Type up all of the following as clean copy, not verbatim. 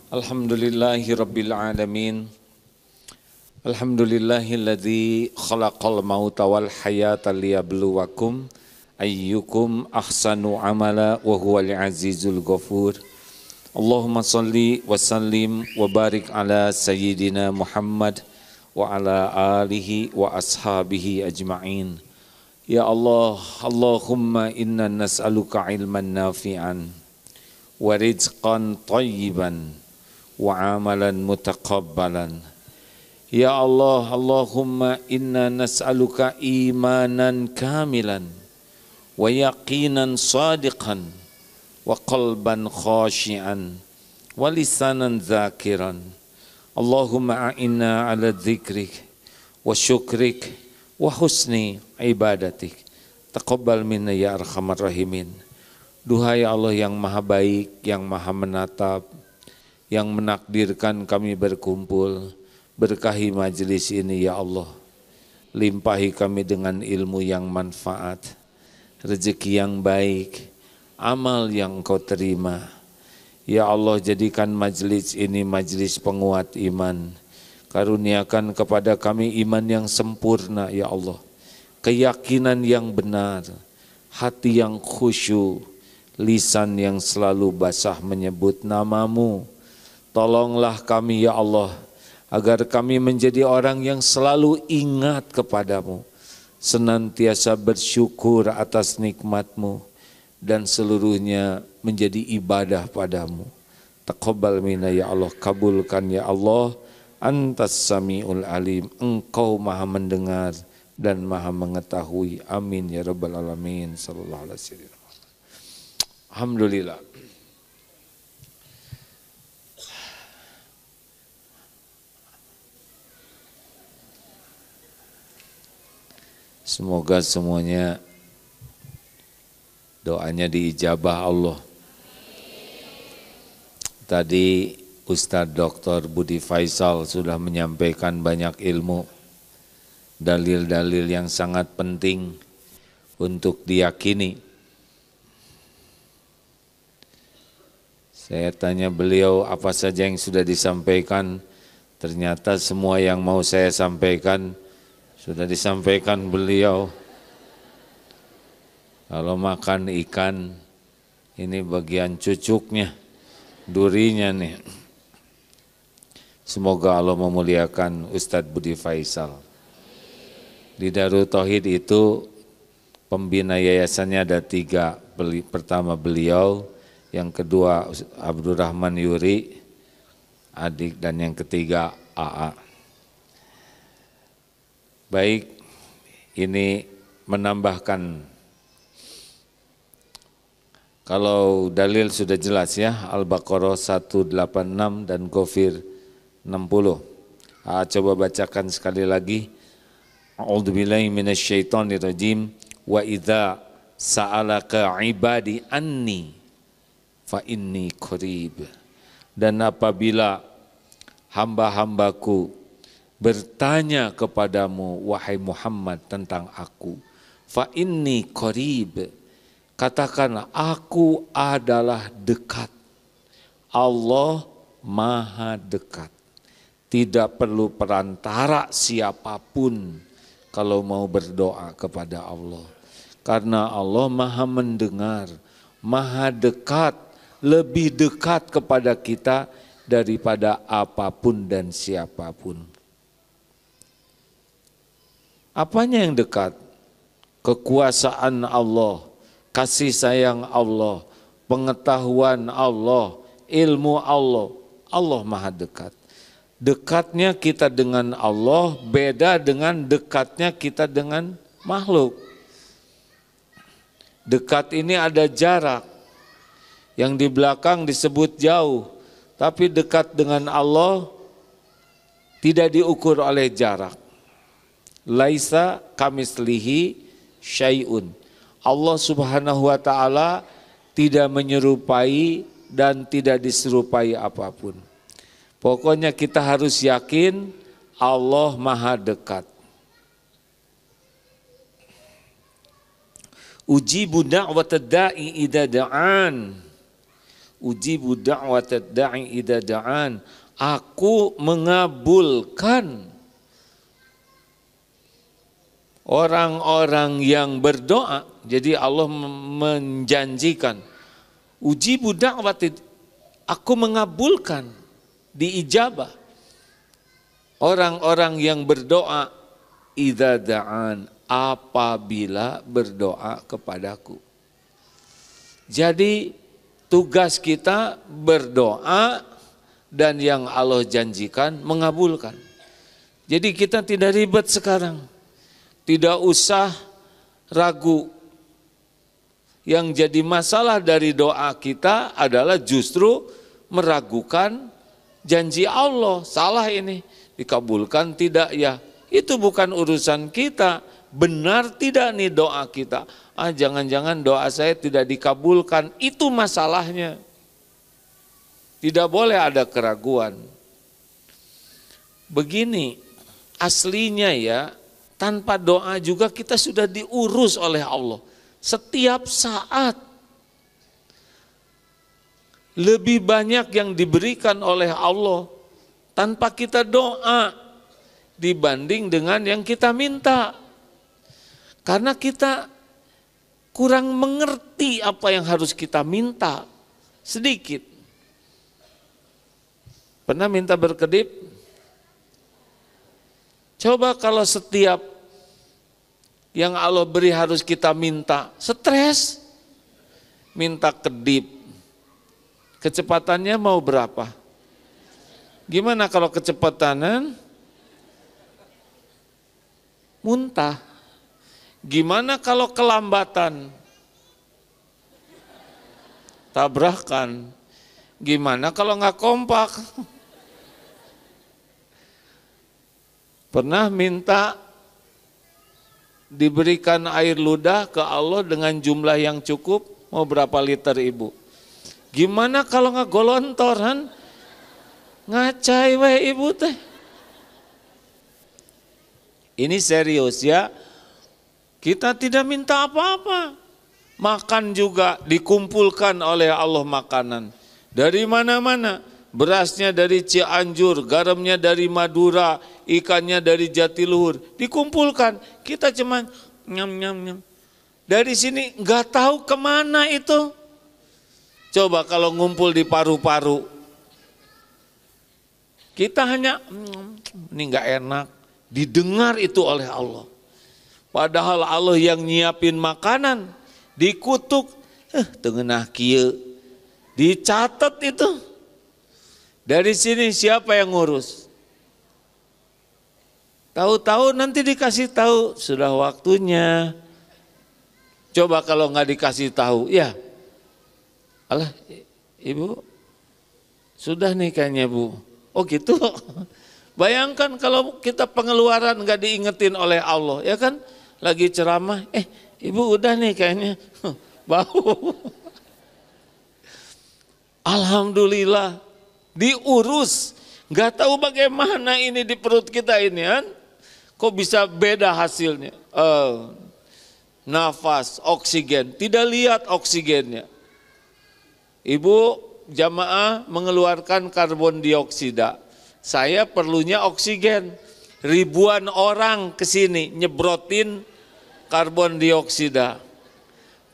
Alhamdulillahi Rabbil Alamin. Alhamdulillahilladzi khalaqal mauta wal hayata liyabluwakum ayyukum ahsanu amala wa huwal azizul ghafur. Allahumma salli wa sallim wa barik ala sayyidina Muhammad wa ala alihi wa ashabihi ajma'in. Ya Allah, Allahumma inna nas'aluka ilman nafi'an wa rizqan tayyiban wa amalan mutaqabbalan. Ya Allah, Allahumma inna nas'aluka imanan kamilan wa yaqinan sadiqan wa qalban khashi'an wa lisanan zakiran. Allahumma a'inna ala dzikrik wa syukrik wa husni ibadatik. Taqabbal minna ya arhamar rahimin. Duhai Allah yang maha baik, yang maha menatap, yang menakdirkan kami berkumpul, berkahi majelis ini ya Allah. Limpahi kami dengan ilmu yang manfaat, rezeki yang baik, amal yang Engkau terima. Ya Allah, jadikan majelis ini majelis penguat iman. Karuniakan kepada kami iman yang sempurna ya Allah. Keyakinan yang benar, hati yang khusyuk, lisan yang selalu basah menyebut nama-Mu. Tolonglah kami ya Allah, agar kami menjadi orang yang selalu ingat kepadamu, senantiasa bersyukur atas nikmat-Mu, dan seluruhnya menjadi ibadah padamu. Taqabbal minna ya Allah, kabulkan ya Allah. Antas sami'ul alim, Engkau maha mendengar dan maha mengetahui. Amin ya rabbal alamin. Sallallahu alaihi wasallam. Alhamdulillah. Semoga semuanya doanya diijabah Allah. Tadi Ustadz Dr. Budi Faisal sudah menyampaikan banyak ilmu, dalil-dalil yang sangat penting untuk diyakini. Saya tanya beliau apa saja yang sudah disampaikan, ternyata semua yang mau saya sampaikan sudah disampaikan beliau. Kalau makan ikan, ini bagian cucuknya, durinya nih. Semoga Allah memuliakan Ustadz Budi Faisal. Di Darut Tauhid itu pembina yayasannya ada 3. Pertama beliau, yang kedua Abdurrahman Yuri, adik, dan yang ketiga AA. Baik, ini menambahkan, kalau dalil sudah jelas ya, Al-Baqarah 186 dan Ghafir 60. Coba bacakan sekali lagi. A'udzubillahi minasyaitonirrajim. Wa idza sa'alaka ibadi anni fa inni qarib. Dan apabila hamba-hambaku bertanya kepadamu wahai Muhammad tentang aku, fa inni qarib, katakanlah aku adalah dekat. Allah maha dekat. Tidak perlu perantara siapapun kalau mau berdoa kepada Allah. Karena Allah maha mendengar, maha dekat, lebih dekat kepada kita daripada apapun dan siapapun. Apanya yang dekat? Kekuasaan Allah, kasih sayang Allah, pengetahuan Allah, ilmu Allah. Allah maha dekat. Dekatnya kita dengan Allah beda dengan dekatnya kita dengan makhluk. Dekat ini ada jarak, yang di belakang disebut jauh, tapi dekat dengan Allah tidak diukur oleh jarak. Laisa kamislihi syai'un. Allah Subhanahu wa taala tidak menyerupai dan tidak diserupai apapun. Pokoknya kita harus yakin Allah maha dekat. Ujibu da'watad da'i idza da'an Ujibu da'watad da'i idza da'an. Aku mengabulkan orang-orang yang berdoa. Jadi Allah menjanjikan, ujibu da'watid, aku mengabulkan, diijabah orang-orang yang berdoa idza da'an, apabila berdoa kepadaku. Jadi tugas kita berdoa dan yang Allah janjikan mengabulkan. Jadi kita tidak ribet sekarang. Tidak usah ragu. Yang jadi masalah dari doa kita adalah justru meragukan janji Allah. Salah ini, dikabulkan tidak ya? Itu bukan urusan kita. Benar tidak nih doa kita? Jangan-jangan doa saya tidak dikabulkan. Itu masalahnya. Tidak boleh ada keraguan. Begini, aslinya ya, tanpa doa juga kita sudah diurus oleh Allah. Setiap saat. Lebih banyak yang diberikan oleh Allah tanpa kita doa dibanding dengan yang kita minta. Karena kita kurang mengerti apa yang harus kita minta. Sedikit. Pernah minta berkedip? Coba kalau setiap yang Allah beri harus kita minta, stres. Minta kedip. Kecepatannya mau berapa? Gimana kalau kecepatanan? Muntah. Gimana kalau kelambatan? Tabrakan. Gimana kalau nggak kompak? Pernah minta diberikan air ludah ke Allah dengan jumlah yang cukup, mau berapa liter ibu? Gimana kalau nggak golontoran? Ngacai we ibu teh. Ini serius ya. Kita tidak minta apa-apa. Makan juga dikumpulkan oleh Allah makanan. Dari mana-mana. Berasnya dari Cianjur, garamnya dari Madura, ikannya dari Jatiluhur. Dikumpulkan. Kita cuma nyam-nyam-nyam. Dari sini nggak tahu kemana itu. Coba kalau ngumpul di paru-paru. Kita hanya, ini nggak enak. Didengar itu oleh Allah. Padahal Allah yang nyiapin makanan. Dikutuk. Tengenah kieu. Dicatat itu. Dari sini siapa yang ngurus? Tahu-tahu nanti dikasih tahu. Sudah waktunya. Coba kalau nggak dikasih tahu. Ya. Alah, ibu. Sudah nih kayaknya bu. Oh gitu. Bayangkan kalau kita pengeluaran nggak diingetin oleh Allah, ya kan? Lagi ceramah, ibu udah nih kayaknya, bau. Alhamdulillah, diurus. Nggak tahu bagaimana ini di perut kita ini kan? Kok bisa beda hasilnya? Nafas, oksigen, tidak lihat oksigennya. Ibu jamaah mengeluarkan karbon dioksida. Saya perlunya oksigen. Ribuan orang ke sini nyebrotin karbon dioksida.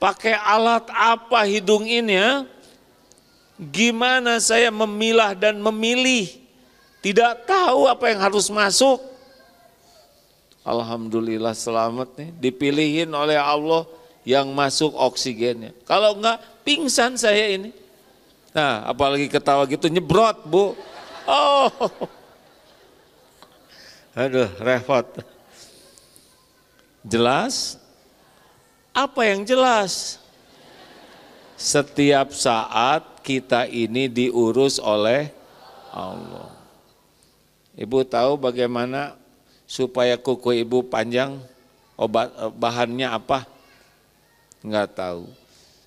Pakai alat apa hidung ini ya? Gimana saya memilah dan memilih? Tidak tahu apa yang harus masuk. Alhamdulillah selamat nih. Dipilihin oleh Allah yang masuk oksigennya. Kalau enggak pingsan saya ini. Nah apalagi ketawa gitu nyebrot bu. Oh, aduh repot. Jelas? Apa yang jelas? Setiap saat kita ini diurus oleh Allah. Ibu tahu bagaimana supaya kuku ibu panjang? Bahannya apa? Enggak tahu.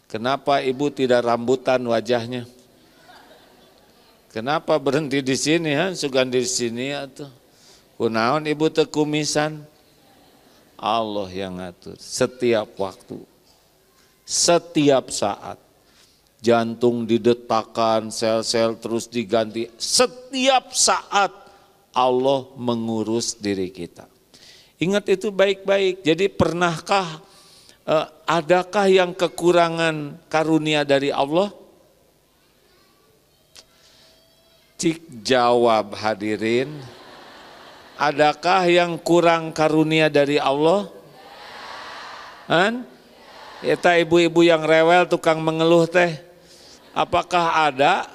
Kenapa ibu tidak rambutan wajahnya? Kenapa berhenti di sini ya? Sugan di sini atau kunaon ibu teu kumisan? Allah yang ngatur setiap waktu, setiap saat. jantung didetakkan, sel-sel terus diganti. Setiap saat Allah mengurus diri kita. Ingat itu baik-baik. Jadi pernahkah, adakah yang kekurangan karunia dari Allah? Cik jawab hadirin. Adakah yang kurang karunia dari Allah? Eta ibu-ibu yang rewel tukang mengeluh teh. Apakah ada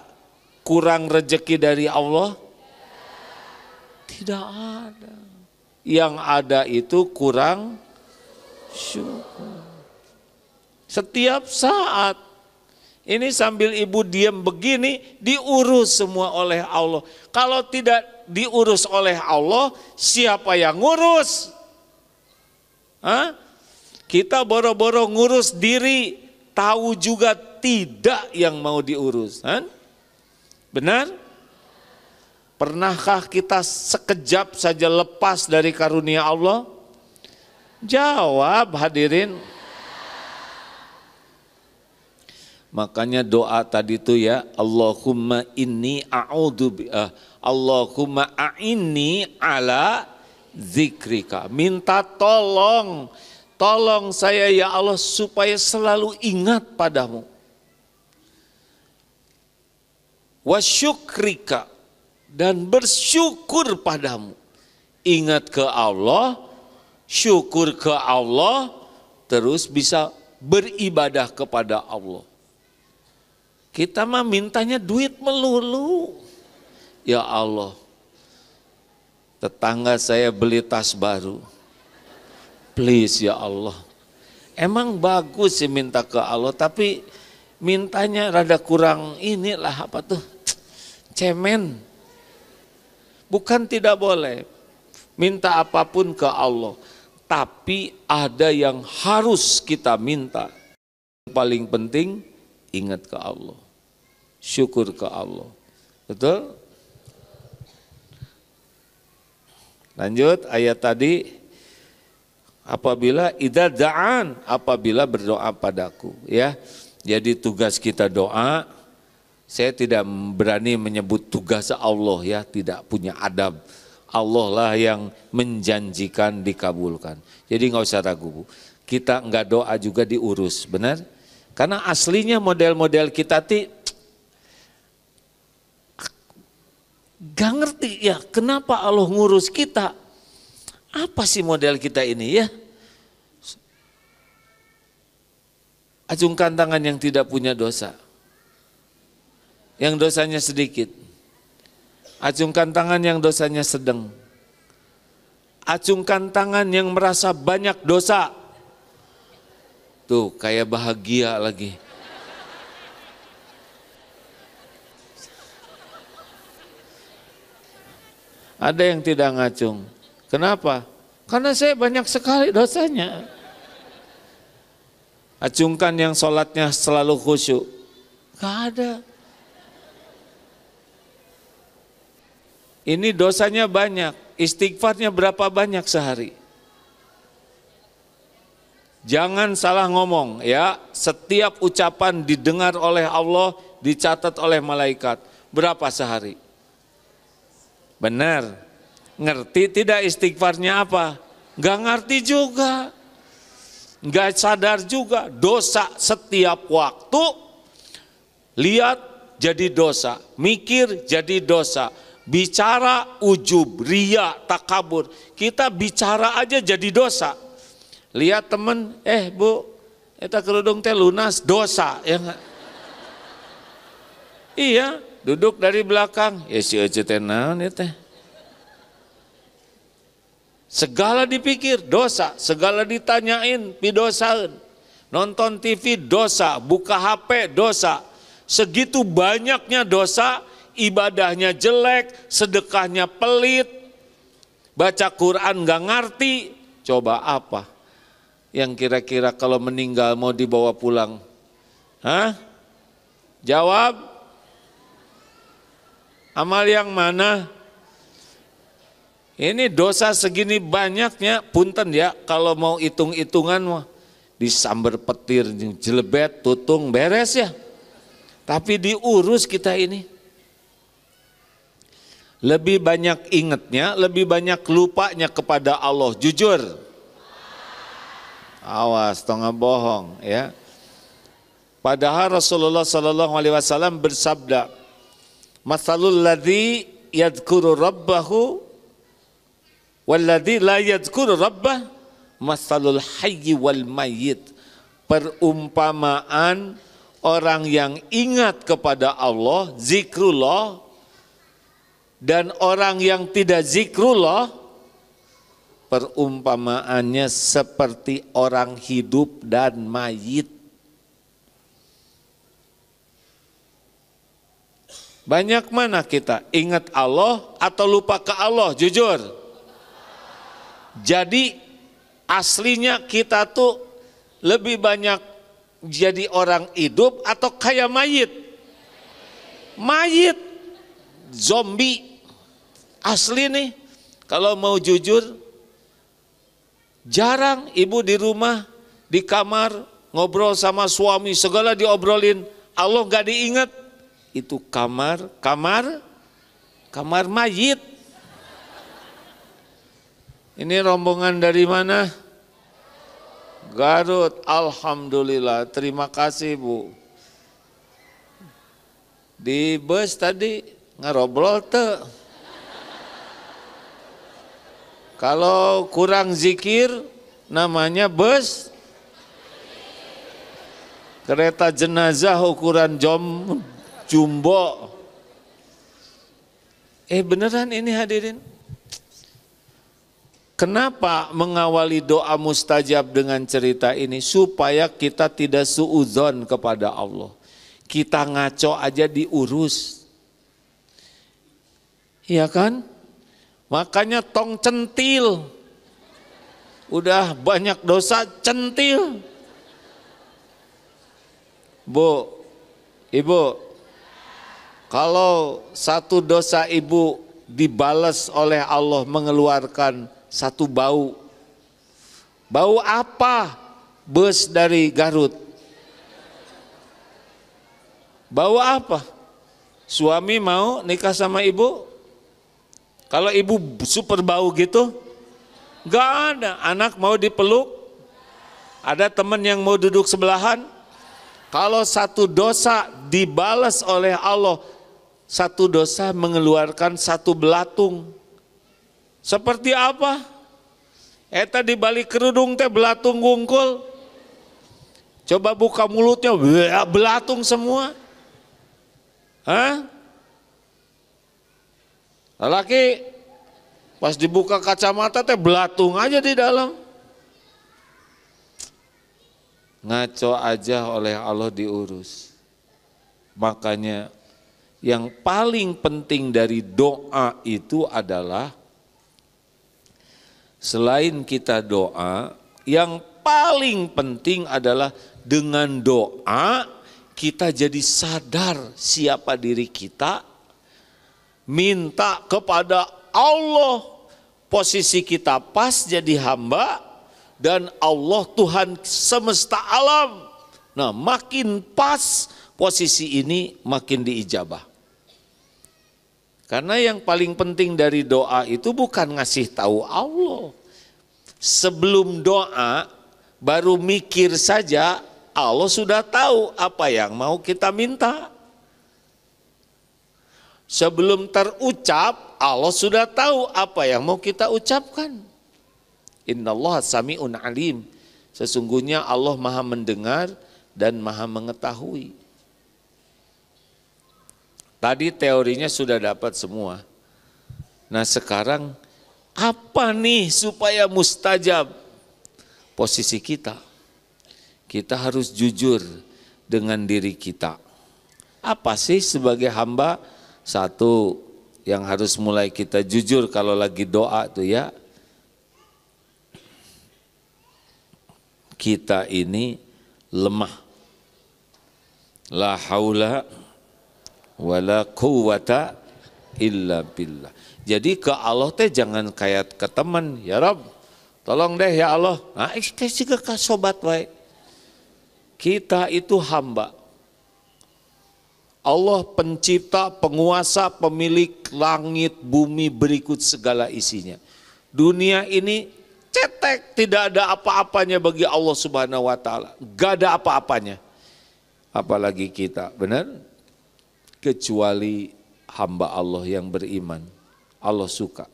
kurang rezeki dari Allah? Tidak ada. Yang ada itu kurang syukur. Setiap saat. Ini sambil ibu diam begini, diurus semua oleh Allah. Kalau tidak diurus oleh Allah, siapa yang ngurus? Kita boro-boro ngurus diri, tahu juga tidak yang mau diurus. Benar? Pernahkah kita sekejap saja lepas dari karunia Allah? Jawab hadirin. Makanya doa tadi itu ya, Allahumma inni Allahumma a'inni ala zikrika. Minta tolong saya ya Allah supaya selalu ingat padamu. Wa syukrika, dan bersyukur padamu. Ingat ke Allah, syukur ke Allah, terus bisa beribadah kepada Allah. Kita mah mintanya duit melulu. Ya Allah, tetangga saya beli tas baru. Please ya Allah. Emang bagus sih minta ke Allah, tapi mintanya rada kurang inilah apa tuh, cemen. Bukan tidak boleh minta apapun ke Allah, tapi ada yang harus kita minta. Yang paling penting ingat ke Allah, syukur ke Allah. Betul? Lanjut ayat tadi, apabila idza da'an, apabila berdoa padaku, ya. Jadi tugas kita doa. Saya tidak berani menyebut tugas Allah ya, tidak punya adab. Allah lah yang menjanjikan dikabulkan. Jadi nggak usah ragu, Bu. Kita nggak doa juga diurus, benar? Karena aslinya model-model kita gak ngerti ya kenapa Allah ngurus kita. Apa sih model kita ini ya? Acungkan tangan yang tidak punya dosa. Yang dosanya sedikit. Acungkan tangan yang dosanya sedang. Acungkan tangan yang merasa banyak dosa. Tuh kayak bahagia lagi. Ada yang tidak ngacung. Kenapa? Karena saya banyak sekali dosanya. Acungkan yang sholatnya selalu khusyuk. Gak ada. Ini dosanya banyak, istighfarnya berapa banyak sehari? Jangan salah ngomong ya, setiap ucapan didengar oleh Allah, dicatat oleh malaikat. Berapa sehari? Benar. Ngerti tidak istighfarnya apa? Gak ngerti juga. Gak sadar juga, dosa setiap waktu. Lihat jadi dosa, mikir jadi dosa. Bicara ujub, ria, takabur. Kita bicara aja jadi dosa. Lihat temen, Bu, eta kerudung teh lunas, dosa. Ya enggak? Iya, duduk dari belakang. Ya si Ece teh naon ya teh. Segala dipikir dosa, segala ditanyain pidosaeun. Nonton TV dosa, buka HP dosa. Segitu banyaknya dosa. Ibadahnya jelek, sedekahnya pelit, baca Quran gak ngerti. Coba apa yang kira-kira kalau meninggal mau dibawa pulang? Jawab. Amal yang mana? Ini dosa segini banyaknya, punten ya, kalau mau hitung-hitungan mah disamber petir, jelebet, tutung, beres ya. Tapi diurus kita ini. Lebih banyak ingatnya, lebih banyak lupanya kepada Allah. Jujur. Awas, tengah bohong ya. Padahal Rasulullah sallallahu alaihi wasallam bersabda, "Matsalul ladzi yadhkuru rabbahu wal ladzi la yadhkuru rabbah, matsalul hayyi wal mayyit." Perumpamaan orang yang ingat kepada Allah, zikrullah, dan orang yang tidak zikrullah, perumpamaannya seperti orang hidup dan mayit. Banyak mana kita ingat Allah atau lupa ke Allah? Jujur. Jadi aslinya kita tuh lebih banyak jadi orang hidup atau kayak mayit? Mayit, zombie. Asli nih, kalau mau jujur, jarang ibu di rumah, di kamar, ngobrol sama suami, segala diobrolin, Allah gak diingat. Itu kamar mayit. Ini rombongan dari mana? Garut. Alhamdulillah, terima kasih Bu. Di bus tadi ngarobrol tuh. Kalau kurang zikir namanya bus kereta jenazah ukuran jumbo. Beneran ini hadirin. Kenapa mengawali doa mustajab dengan cerita ini? Supaya kita tidak suudzon kepada Allah. Kita ngaco aja diurus. Iya kan? Makanya tong centil. Udah banyak dosa, centil. Bu, Ibu, kalau satu dosa ibu dibalas oleh Allah mengeluarkan satu bau. Bau apa? Bus dari Garut. Bau apa? Suami mau nikah sama ibu? Kalau ibu super bau gitu? Gak ada. Anak mau dipeluk? Ada teman yang mau duduk sebelahan? Kalau satu dosa dibalas oleh Allah, satu dosa mengeluarkan satu belatung. Seperti apa? Eta di balik kerudung teh belatung wungkul. Coba buka mulutnya, belatung semua. Hah? Lelaki pas dibuka kacamata teh belatung aja di dalam. Ngaco aja oleh Allah diurus. Makanya yang paling penting dari doa itu adalah selain kita doa, yang paling penting adalah dengan doa kita jadi sadar siapa diri kita, minta kepada Allah, posisi kita pas jadi hamba, dan Allah Tuhan semesta alam. Nah, makin pas posisi ini makin diijabah. Karena yang paling penting dari doa itu bukan ngasih tahu Allah. Sebelum doa, baru mikir saja, Allah sudah tahu apa yang mau kita minta. Sebelum terucap, Allah sudah tahu apa yang mau kita ucapkan. Innallaha sami'un alim. Sesungguhnya Allah maha mendengar dan maha mengetahui. Tadi teorinya sudah dapat semua. Nah sekarang apa nih supaya mustajab? Posisi kita. Kita harus jujur dengan diri kita. Apa sih sebagai hamba? Satu yang harus mulai kita jujur kalau lagi doa tuh ya. Kita ini lemah. La haula wala quwata illa billah. Jadi ke Allah teh jangan kayak ke teman, ya Rabb, tolong deh ya Allah. Nah, juga ke sobat wae. Kita itu hamba. Allah pencipta, penguasa, pemilik langit, bumi berikut segala isinya. Dunia ini cetek, tidak ada apa-apanya bagi Allah Subhanahu wa taala. Gak ada apa-apanya. Apalagi kita, benar? Kecuali hamba Allah yang beriman. Allah suka.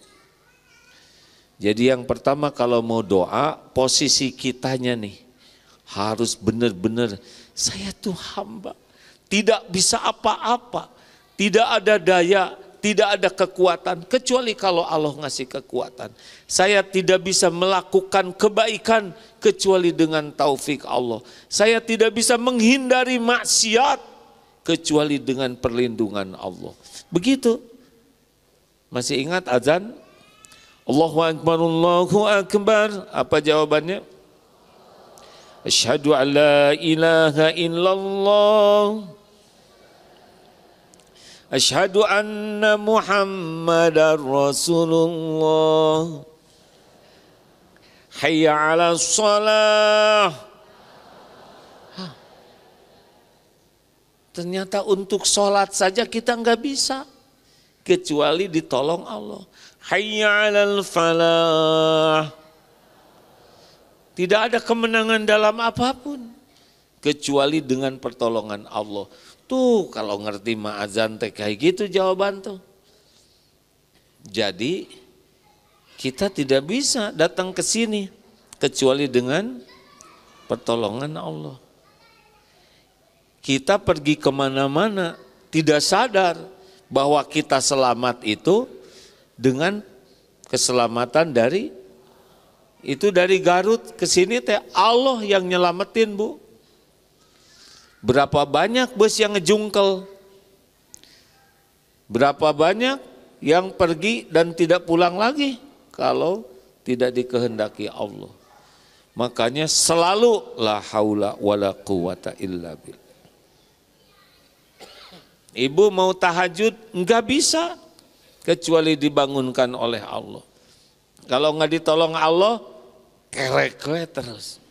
Jadi yang pertama kalau mau doa, posisi kitanya nih harus benar-benar, saya tuh hamba. Tidak bisa apa-apa, tidak ada daya, tidak ada kekuatan, kecuali kalau Allah ngasih kekuatan. Saya tidak bisa melakukan kebaikan, kecuali dengan taufik Allah. Saya tidak bisa menghindari maksiat, kecuali dengan perlindungan Allah. Begitu. Masih ingat azan? Allahu Akbar, Allahu Akbar. Apa jawabannya? Asyhadu an la ilaha illallah. Asyhadu anna Muhammadar Rasulullah. Hayya 'alas shalah. Ternyata untuk sholat saja kita nggak bisa, kecuali ditolong Allah. Hayya 'alal falah. Tidak ada kemenangan dalam apapun, kecuali dengan pertolongan Allah. Tuh kalau ngerti ma'azan teh kayak gitu jawaban tuh. Jadi kita tidak bisa datang ke sini kecuali dengan pertolongan Allah. Kita pergi kemana-mana tidak sadar bahwa kita selamat itu dengan keselamatan dari Garut ke sini teh Allah yang nyelamatin, Bu. Berapa banyak bus yang ngejungkel? Berapa banyak yang pergi dan tidak pulang lagi kalau tidak dikehendaki Allah. Makanya selalu la haula wala quwata illa billah. Ibu mau tahajud enggak bisa kecuali dibangunkan oleh Allah. Kalau enggak ditolong Allah, kerek terus.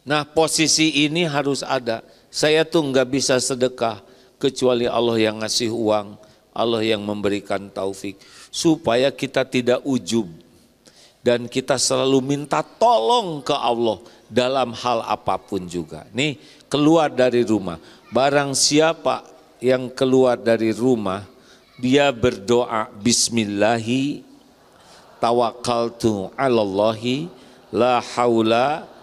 Nah, posisi ini harus ada. Saya tuh enggak bisa sedekah kecuali Allah yang ngasih uang, Allah yang memberikan taufik. Supaya kita tidak ujub dan kita selalu minta tolong ke Allah dalam hal apapun juga. Nih, keluar dari rumah. Barang siapa yang keluar dari rumah, dia berdoa bismillahi tawakkaltu 'alallahi la haula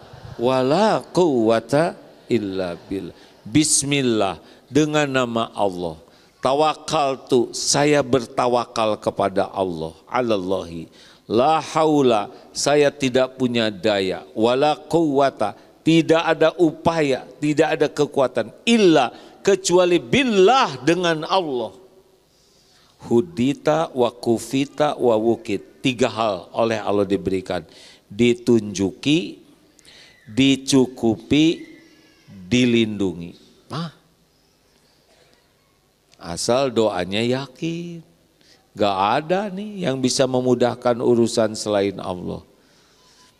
wala quwata illa billah. Bismillah, dengan nama Allah. Tawakkaltu, saya bertawakal kepada Allah. 'Alallahi la haula, saya tidak punya daya, wala quwata, tidak ada upaya, tidak ada kekuatan, illa, kecuali billah, dengan Allah. Hudita wa kufita wa wukit. 3 hal oleh Allah diberikan. Ditunjuki, dicukupi, dilindungi. Asal doanya yakin. Gak ada nih yang bisa memudahkan urusan selain Allah.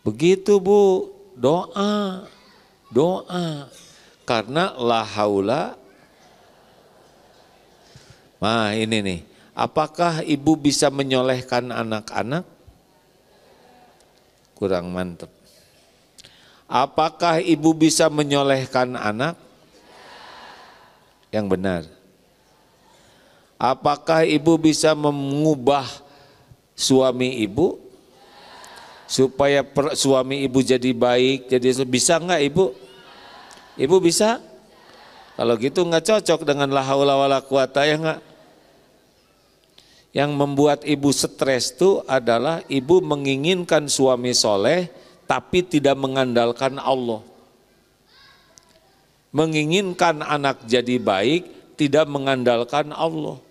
Begitu, Bu, doa. Karena la haula. Nah ini nih, apakah ibu bisa menyolehkan anak-anak? Kurang mantep. Apakah ibu bisa menyolehkan anak? Yang benar. Apakah ibu bisa mengubah suami ibu supaya suami ibu jadi baik? Jadi bisa enggak ibu? Ibu bisa? Kalau gitu enggak cocok dengan la haula wala quwata, ya enggak? Yang membuat ibu stres itu adalah ibu menginginkan suami soleh tapi tidak mengandalkan Allah. Menginginkan anak jadi baik tidak mengandalkan Allah.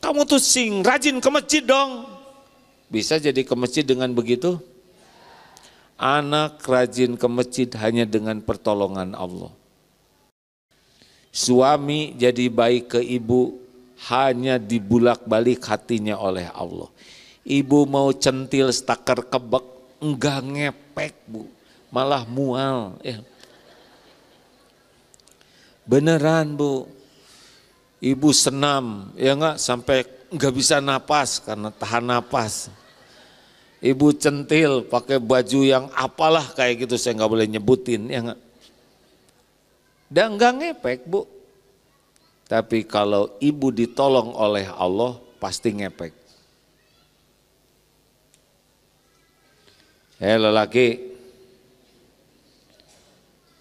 Kamu tuh rajin ke masjid dong. Bisa jadi ke masjid dengan begitu? Anak rajin ke masjid hanya dengan pertolongan Allah. Suami jadi baik ke ibu hanya dibulak-balik hatinya oleh Allah. Ibu mau centil stakar kebek, enggak ngepek, Bu. malah mual. Ya. Beneran Bu, ibu senam, ya enggak, sampai enggak bisa napas karena tahan napas. Ibu centil pakai baju yang apalah kayak gitu, saya enggak boleh nyebutin, ya enggak. Dan enggak ngepek Bu. Tapi kalau ibu ditolong oleh Allah, pasti ngepek. Lelaki,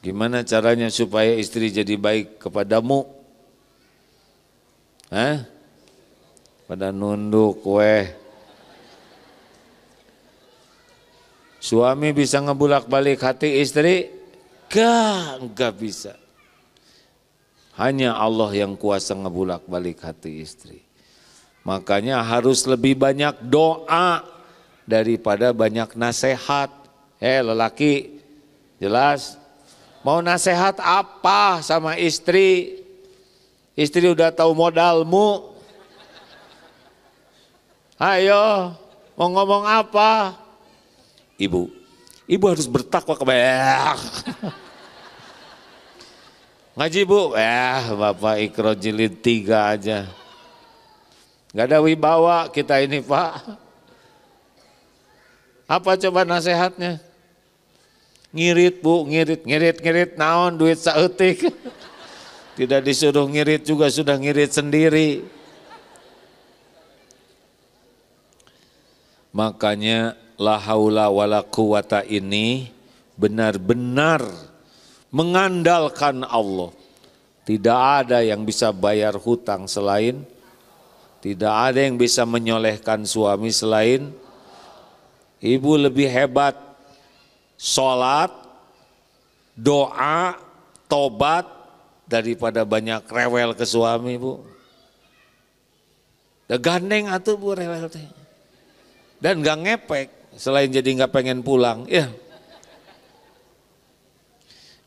gimana caranya supaya istri jadi baik kepadamu? Pada nunduk weh. Suami bisa ngebulak-balik hati istri? Enggak bisa. Hanya Allah yang kuasa ngebulak-balik hati istri. Makanya harus lebih banyak doa daripada banyak nasihat. Lelaki, jelas? Mau nasihat apa sama istri? Istri udah tahu modalmu. Ayo, mau ngomong apa? Ibu harus bertakwa kepada ngaji Bu, Bapak Ikro jilid 3 aja. Gak ada wibawa kita ini Pak. Apa coba nasihatnya? Ngirit Bu, ngirit naon duit saeutik. Tidak disuruh ngirit juga sudah ngirit sendiri. Makanya la haula wala quwata ini benar-benar mengandalkan Allah. Tidak ada yang bisa bayar hutang selain, tidak ada yang bisa menyolehkan suami selain. Ibu lebih hebat sholat, doa, tobat daripada banyak rewel ke suami Bu. Gandeng atuh Bu rewel teh. Dan gak ngepek, selain jadi gak pengen pulang. Ya.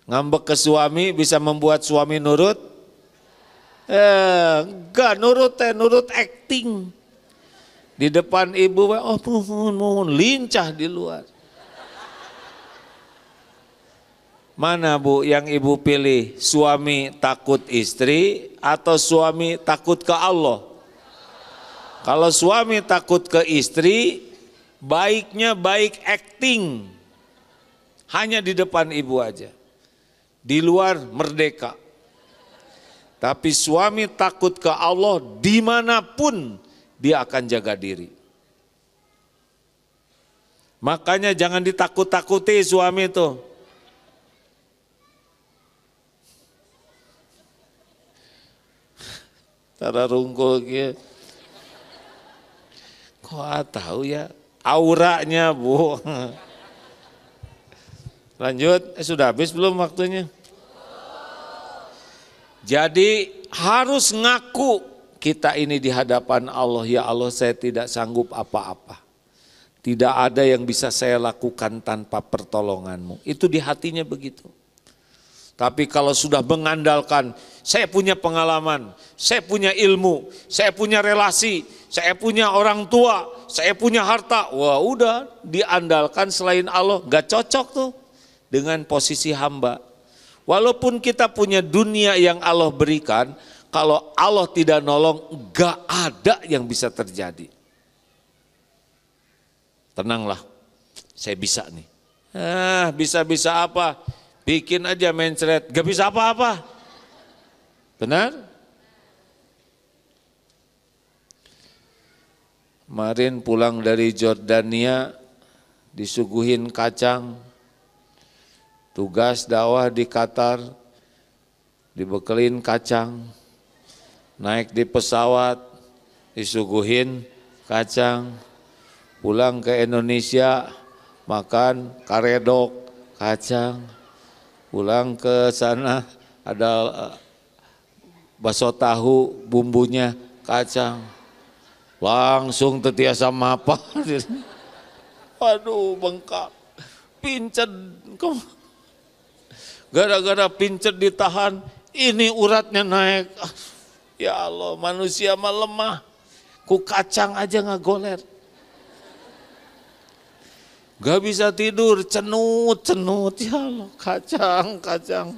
Ngambek ke suami bisa membuat suami nurut? Enggak nurut nurut acting. Di depan ibu, oh mohon, lincah di luar. Mana Bu yang ibu pilih? Suami takut istri atau suami takut ke Allah? Kalau suami takut ke istri, baiknya baik acting. Hanya di depan ibu aja. Di luar merdeka. Tapi suami takut ke Allah dimanapun dia akan jaga diri. Makanya jangan ditakut-takuti suami itu. Tara rungkul gitu. Kok tahu ya auranya Bu. Lanjut, sudah habis belum waktunya? Jadi harus ngaku kita ini di hadapan Allah, ya Allah saya tidak sanggup apa-apa. Tidak ada yang bisa saya lakukan tanpa pertolonganmu. Itu di hatinya begitu. Tapi kalau sudah mengandalkan, saya punya pengalaman, saya punya ilmu, saya punya relasi, saya punya orang tua, saya punya harta. Wah udah diandalkan selain Allah, gak cocok tuh dengan posisi hamba. Walaupun kita punya dunia yang Allah berikan, kalau Allah tidak nolong, gak ada yang bisa terjadi. Tenanglah, saya bisa nih. Bisa-bisa apa? Bikin aja mencret, gak bisa apa-apa. Benar? Kemarin pulang dari Jordania, disuguhin kacang. Tugas dakwah di Qatar, dibekelin kacang, naik di pesawat, disuguhin kacang, pulang ke Indonesia, makan karedok, kacang, pulang ke sana ada bakso tahu, bumbunya kacang, langsung tetiasa mapa, aduh bengkak, pincet, gara-gara pincet ditahan, ini uratnya naik. Ya Allah, manusia mah lemah. Ku kacang aja nggak goler. Gak bisa tidur, cenut-cenut, ya Allah, kacang.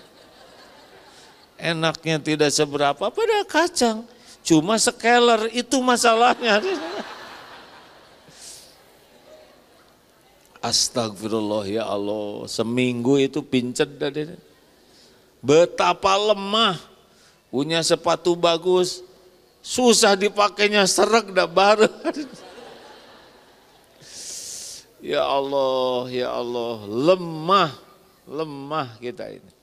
Enaknya tidak seberapa pada kacang, cuma sekeler itu masalahnya. Astagfirullah ya Allah, seminggu itu pincet dari betapa lemah, punya sepatu bagus, susah dipakainya, sereg dah baru. Ya Allah, lemah kita ini.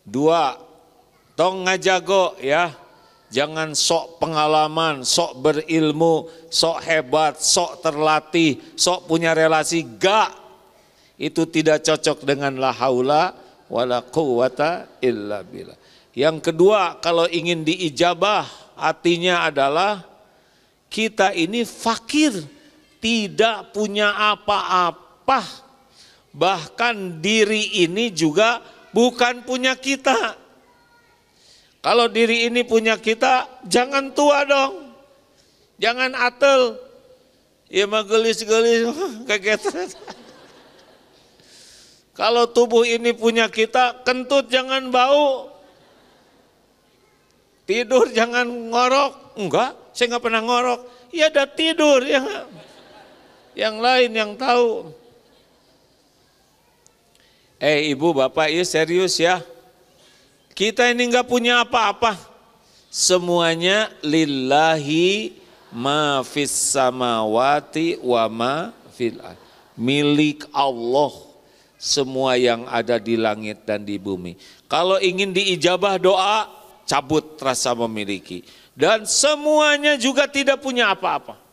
Dua, tong ngajago ya, jangan sok pengalaman, sok berilmu, sok hebat, sok terlatih, sok punya relasi, gak. Itu tidak cocok dengan la haula wala quwata illa billah. Yang kedua, kalau ingin diijabah, artinya adalah kita ini fakir, tidak punya apa-apa, bahkan diri ini juga bukan punya kita. Kalau diri ini punya kita, jangan tua dong, jangan atel, ya mah gelis-gelis, kaget. Kalau tubuh ini punya kita, kentut jangan bau, tidur jangan ngorok. Enggak, saya nggak pernah ngorok, ya udah tidur ya. Yang lain yang tahu. Ibu bapak ya serius ya. Kita ini enggak punya apa-apa. Semuanya lillahi ma fis samawati wa ma fil ardh. Milik Allah semua yang ada di langit dan di bumi. Kalau ingin diijabah doa, cabut rasa memiliki. Dan semuanya juga tidak punya apa-apa.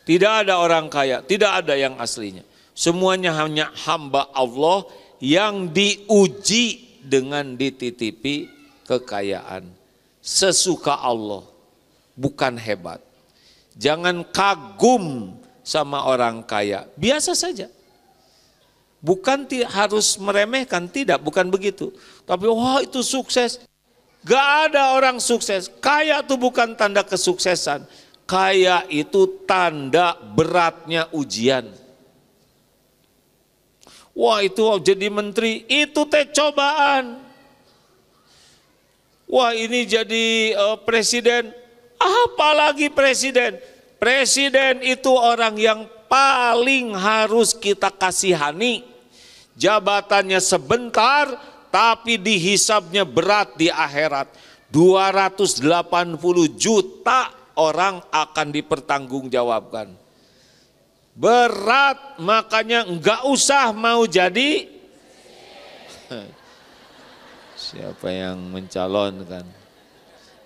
Tidak ada orang kaya, tidak ada yang aslinya. Semuanya hanya hamba Allah yang diuji dengan dititipi kekayaan. Sesuka Allah, bukan hebat. Jangan kagum sama orang kaya, biasa saja. Bukan harus meremehkan, tidak, bukan begitu. Tapi wah itu sukses. Gak ada orang sukses. Kaya itu bukan tanda kesuksesan. Kaya itu tanda beratnya ujian. Wah itu jadi menteri, itu teh cobaan. Wah ini jadi presiden, apalagi presiden. Presiden itu orang yang paling harus kita kasihani. Jabatannya sebentar, tapi dihisabnya berat di akhirat. 280 juta orang akan dipertanggungjawabkan. Berat, makanya enggak usah mau jadi. Siapa yang mencalonkan?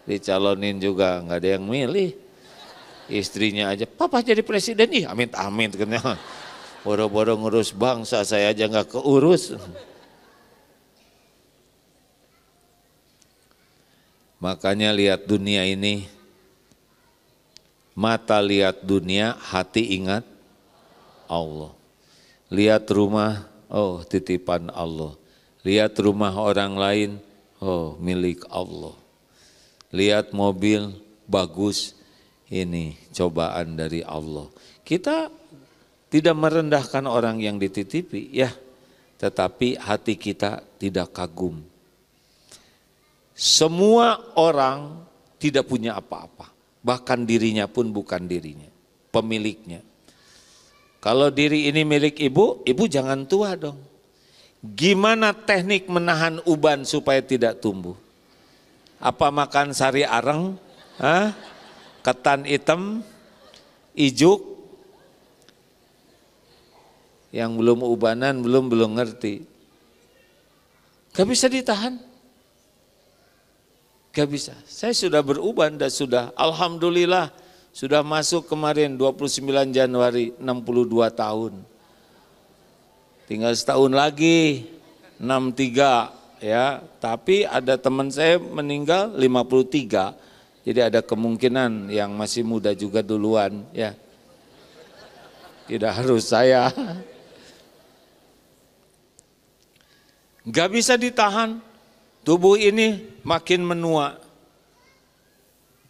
Dicalonin juga enggak ada yang milih. Istrinya aja, papa jadi presiden, ih amit-amit. Boro-boro ngurus bangsa, saya aja enggak keurus. Makanya lihat dunia ini, mata lihat dunia, hati ingat Allah. Lihat rumah, oh titipan Allah. Lihat rumah orang lain, oh milik Allah. Lihat mobil, bagus, ini cobaan dari Allah. Kita tidak merendahkan orang yang dititipi, ya, tetapi hati kita tidak kagum. Semua orang tidak punya apa-apa, bahkan dirinya pun bukan dirinya, pemiliknya. Kalau diri ini milik ibu, ibu jangan tua dong. Gimana teknik menahan uban supaya tidak tumbuh? Apa makan sari areng, ketan hitam, ijuk? Yang belum ubanan belum ngerti. Gak bisa ditahan. Gak bisa. Saya sudah beruban dan sudah alhamdulillah sudah masuk kemarin 29 Januari 62 tahun. Tinggal setahun lagi 63 ya. Tapi ada teman saya meninggal 53. Jadi ada kemungkinan yang masih muda juga duluan ya. Tidak harus saya. Gak bisa ditahan. Tubuh ini makin menua.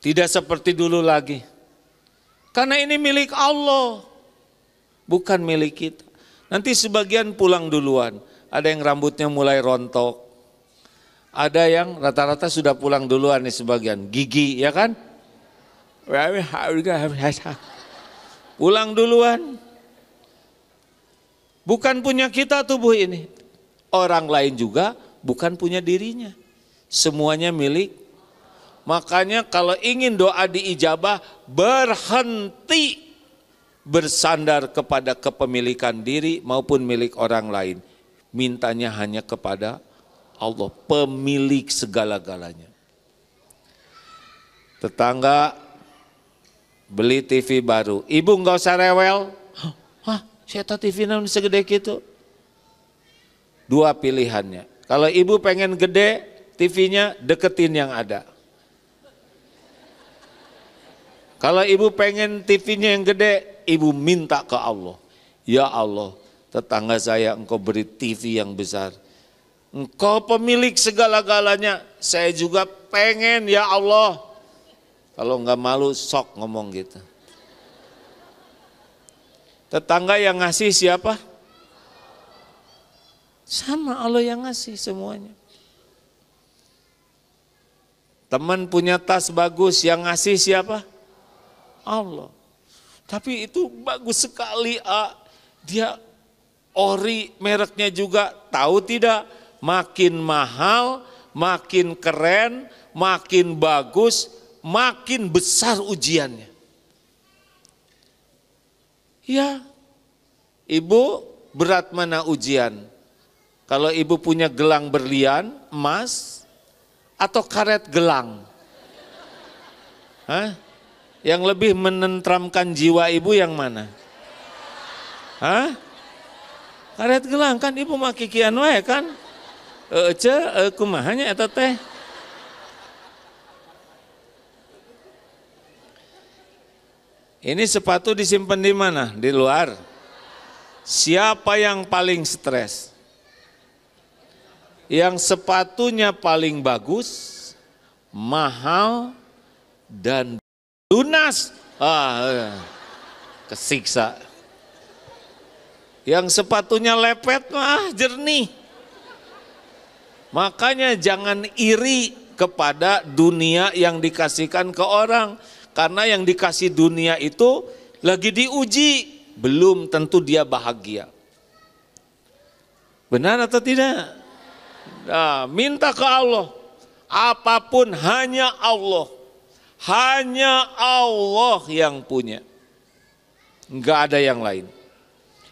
Tidak seperti dulu lagi. Karena ini milik Allah. bukan milik kita. Nanti sebagian pulang duluan, ada yang rambutnya mulai rontok, ada yang rata-rata sudah pulang duluan nih sebagian, gigi ya kan? Pulang duluan. Bukan punya kita tubuh ini. Orang lain juga bukan punya dirinya. Semuanya milik. Makanya kalau ingin doa diijabah, berhenti bersandar kepada kepemilikan diri maupun milik orang lain. Mintanya hanya kepada Allah, pemilik segala-galanya. Tetangga beli TV baru, ibu nggak usah rewel. Hah, saya tahu TV namanya segede gitu. Dua pilihannya. Kalau ibu pengen gede TV-nya, deketin yang ada. Kalau ibu pengen TV-nya yang gede, ibu minta ke Allah. Ya Allah, tetangga saya engkau beri TV yang besar. Engkau pemilik segala-galanya, saya juga pengen ya Allah. Kalau enggak malu sok ngomong gitu. Tetangga yang ngasih siapa? Sama Allah yang ngasih semuanya. Teman punya tas bagus, yang ngasih siapa? Allah. Tapi itu bagus sekali, dia ori, mereknya juga, tahu tidak? Makin mahal, makin keren, makin bagus, makin besar ujiannya. Ya, ibu berat mana ujian? Kalau ibu punya gelang berlian, emas, atau karet gelang? Hah? Yang lebih menentramkan jiwa ibu yang mana? Hah? Karet gelang kan ibu make kian wae kan? Kumahanya eta teh. Ini sepatu disimpan di mana? Di luar. Siapa yang paling stres? Yang sepatunya paling bagus, mahal, dan lunas. Kesiksa. Yang sepatunya lepet mah jernih. Makanya jangan iri kepada dunia yang dikasihkan ke orang. Karena yang dikasih dunia itu lagi diuji, belum tentu dia bahagia. Benar atau tidak? Nah, minta ke Allah. Apapun hanya Allah. Hanya Allah yang punya. Enggak ada yang lain.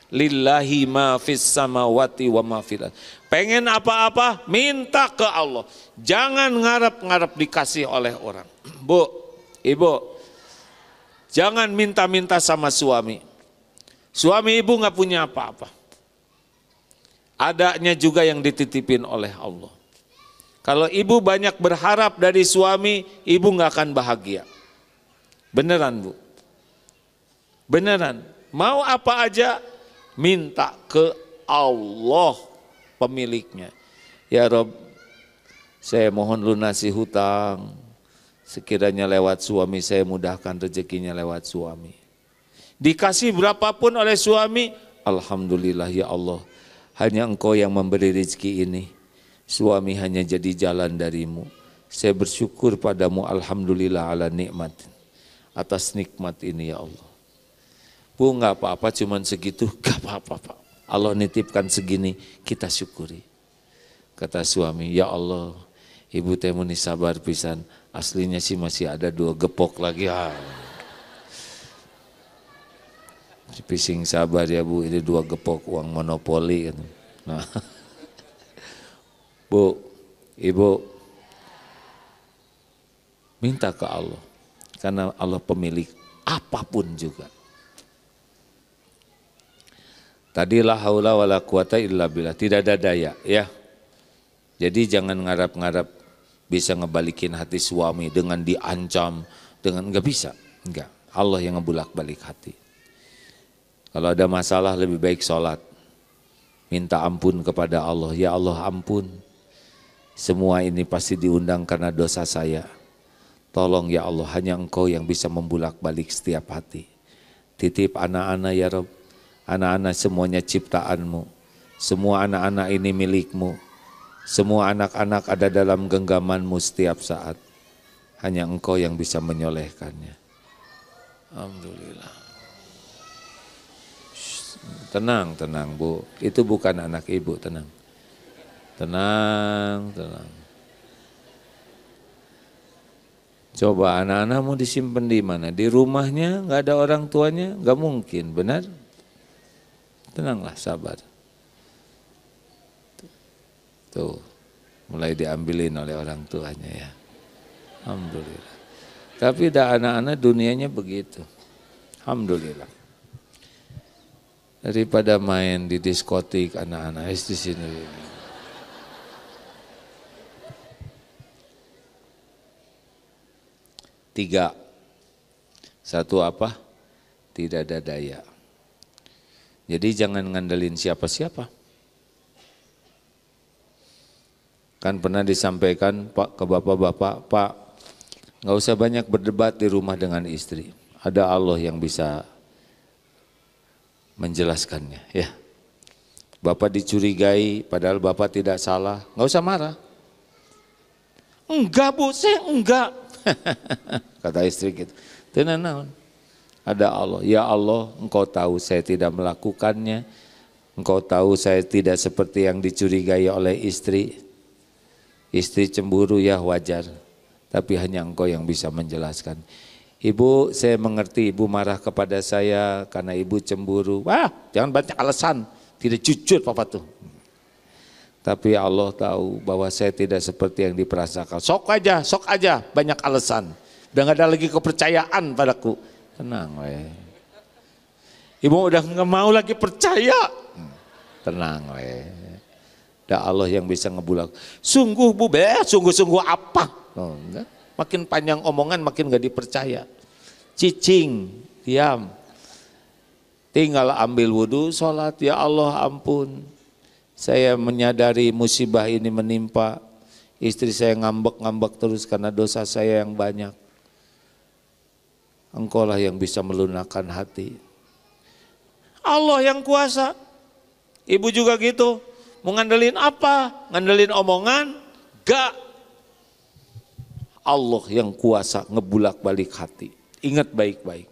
Lillahi ma fis samawati wa ma fil ardh. Pengen apa-apa, minta ke Allah. Jangan ngarep-ngarep dikasih oleh orang. Bu, ibu, jangan minta-minta sama suami. Suami ibu nggak punya apa-apa. Adanya juga yang dititipin oleh Allah. Kalau ibu banyak berharap dari suami, ibu nggak akan bahagia. Beneran bu? Beneran. Mau apa aja, minta ke Allah pemiliknya. Ya Rob, saya mohon lunasi hutang. Sekiranya lewat suami saya mudahkan rezekinya lewat suami. Dikasih berapapun oleh suami, alhamdulillah ya Allah. Hanya engkau yang memberi rezeki ini. Suami hanya jadi jalan darimu. Saya bersyukur padamu, alhamdulillah ala nikmat. Atas nikmat ini ya Allah. Bu nggak apa-apa, cuman segitu, nggak apa-apa Pak. Allah nitipkan segini, kita syukuri. Kata suami, ya Allah, ibu teh muni sabar pisan. Aslinya sih masih ada 2 gepok lagi. Pising sabar ya bu, ini 2 gepok uang monopoli. Nah, bu, ibu, minta ke Allah. Karena Allah pemilik apapun juga. Tadi la haula wala quwata illa billah, tidak ada daya ya. Jadi jangan ngarap-ngarap bisa ngebalikin hati suami dengan diancam, dengan nggak bisa, enggak. Allah yang ngebulak-balik hati. Kalau ada masalah lebih baik sholat, minta ampun kepada Allah. Ya Allah ampun, semua ini pasti diundang karena dosa saya. Tolong ya Allah, hanya Engkau yang bisa membulak-balik setiap hati. Titip anak-anak ya Rob. Anak-anak semuanya ciptaanmu. Semua anak-anak ini milikmu. Semua anak-anak ada dalam genggamanmu setiap saat. Hanya engkau yang bisa menyolehkannya. Alhamdulillah. Tenang, tenang Bu. Itu bukan anak ibu, tenang. Tenang, tenang. Coba anak-anak mau disimpan di mana? Di rumahnya nggak ada orang tuanya? Nggak mungkin, benar? Tenanglah, sabar. Tuh, mulai diambilin oleh orang tuanya ya. Alhamdulillah. Tapi dah anak-anak dunianya begitu. Alhamdulillah. Daripada main di diskotik anak-anak di sini. Tiga. Satu apa? Tidak ada daya. Jadi jangan ngandelin siapa-siapa. Kan pernah disampaikan Pak ke bapak-bapak, Pak, nggak usah banyak berdebat di rumah dengan istri. Ada Allah yang bisa menjelaskannya, ya. Bapak dicurigai, padahal bapak tidak salah, nggak usah marah. Enggak Bu, saya enggak. Kata istri gitu. Tenang, ada Allah. Ya Allah, engkau tahu saya tidak melakukannya. Engkau tahu saya tidak seperti yang dicurigai oleh istri. Istri cemburu ya wajar. Tapi hanya engkau yang bisa menjelaskan. Ibu, saya mengerti ibu marah kepada saya karena ibu cemburu. Wah, jangan banyak alasan. Tidak jujur papa tuh. Tapi Allah tahu bahwa saya tidak seperti yang diperasakan. Sok aja, banyak alasan. Udah gak ada lagi kepercayaan padaku. Tenang weh. Ibu udah gak mau lagi percaya. Tenang weh. Dah Allah yang bisa ngebulak. Sungguh Bu, sungguh-sungguh apa? Oh, makin panjang omongan makin gak dipercaya. Cicing, diam. Tinggal ambil wudhu, sholat, ya Allah ampun. Saya menyadari musibah ini menimpa, istri saya ngambek-ngambek terus karena dosa saya yang banyak. Engkaulah yang bisa melunakkan hati. Allah yang kuasa. Ibu juga gitu, mau ngandelin apa? Ngandelin omongan? Gak. Allah yang kuasa ngebulak balik hati. Ingat baik-baik.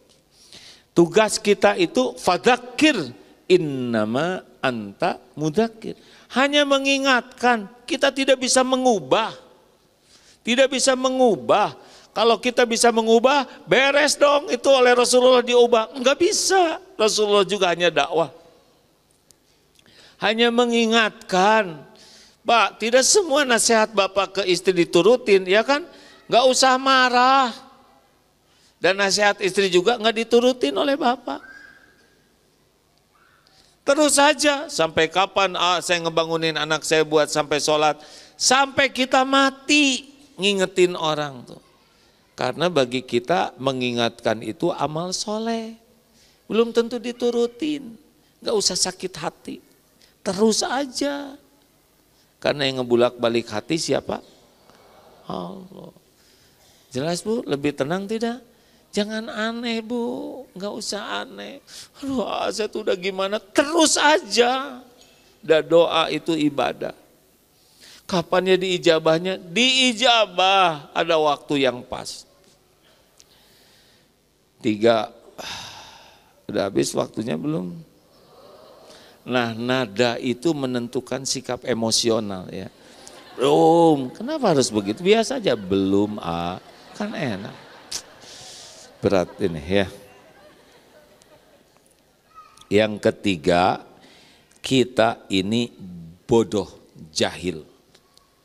Tugas kita itu fadzakir innama anta mudzakir. Hanya mengingatkan, kita tidak bisa mengubah. Tidak bisa mengubah. Kalau kita bisa mengubah, beres dong itu oleh Rasulullah diubah. Enggak bisa. Rasulullah juga hanya dakwah. Hanya mengingatkan. Pak, tidak semua nasihat Bapak ke istri diturutin, ya kan? Enggak usah marah. Dan nasihat istri juga enggak diturutin oleh Bapak. Terus saja, sampai kapan saya ngebangunin anak saya buat sampai sholat. Sampai kita mati ngingetin orang tuh. Karena bagi kita mengingatkan itu amal soleh. Belum tentu diturutin. Gak usah sakit hati. Terus aja. Karena yang ngebulak balik hati siapa? Allah. Jelas Bu, lebih tenang tidak? Jangan aneh Bu, nggak usah aneh. Aduh saya tuh udah gimana, terus aja. Dan doa itu ibadah. Kapannya diijabahnya? Diijabah, ada waktu yang pas. 3, udah habis waktunya belum? Nah nada itu menentukan sikap emosional ya. Belum, kenapa harus begitu? Biasa aja, belum kan enak. Berat ini ya. Yang ketiga, kita ini bodoh, jahil.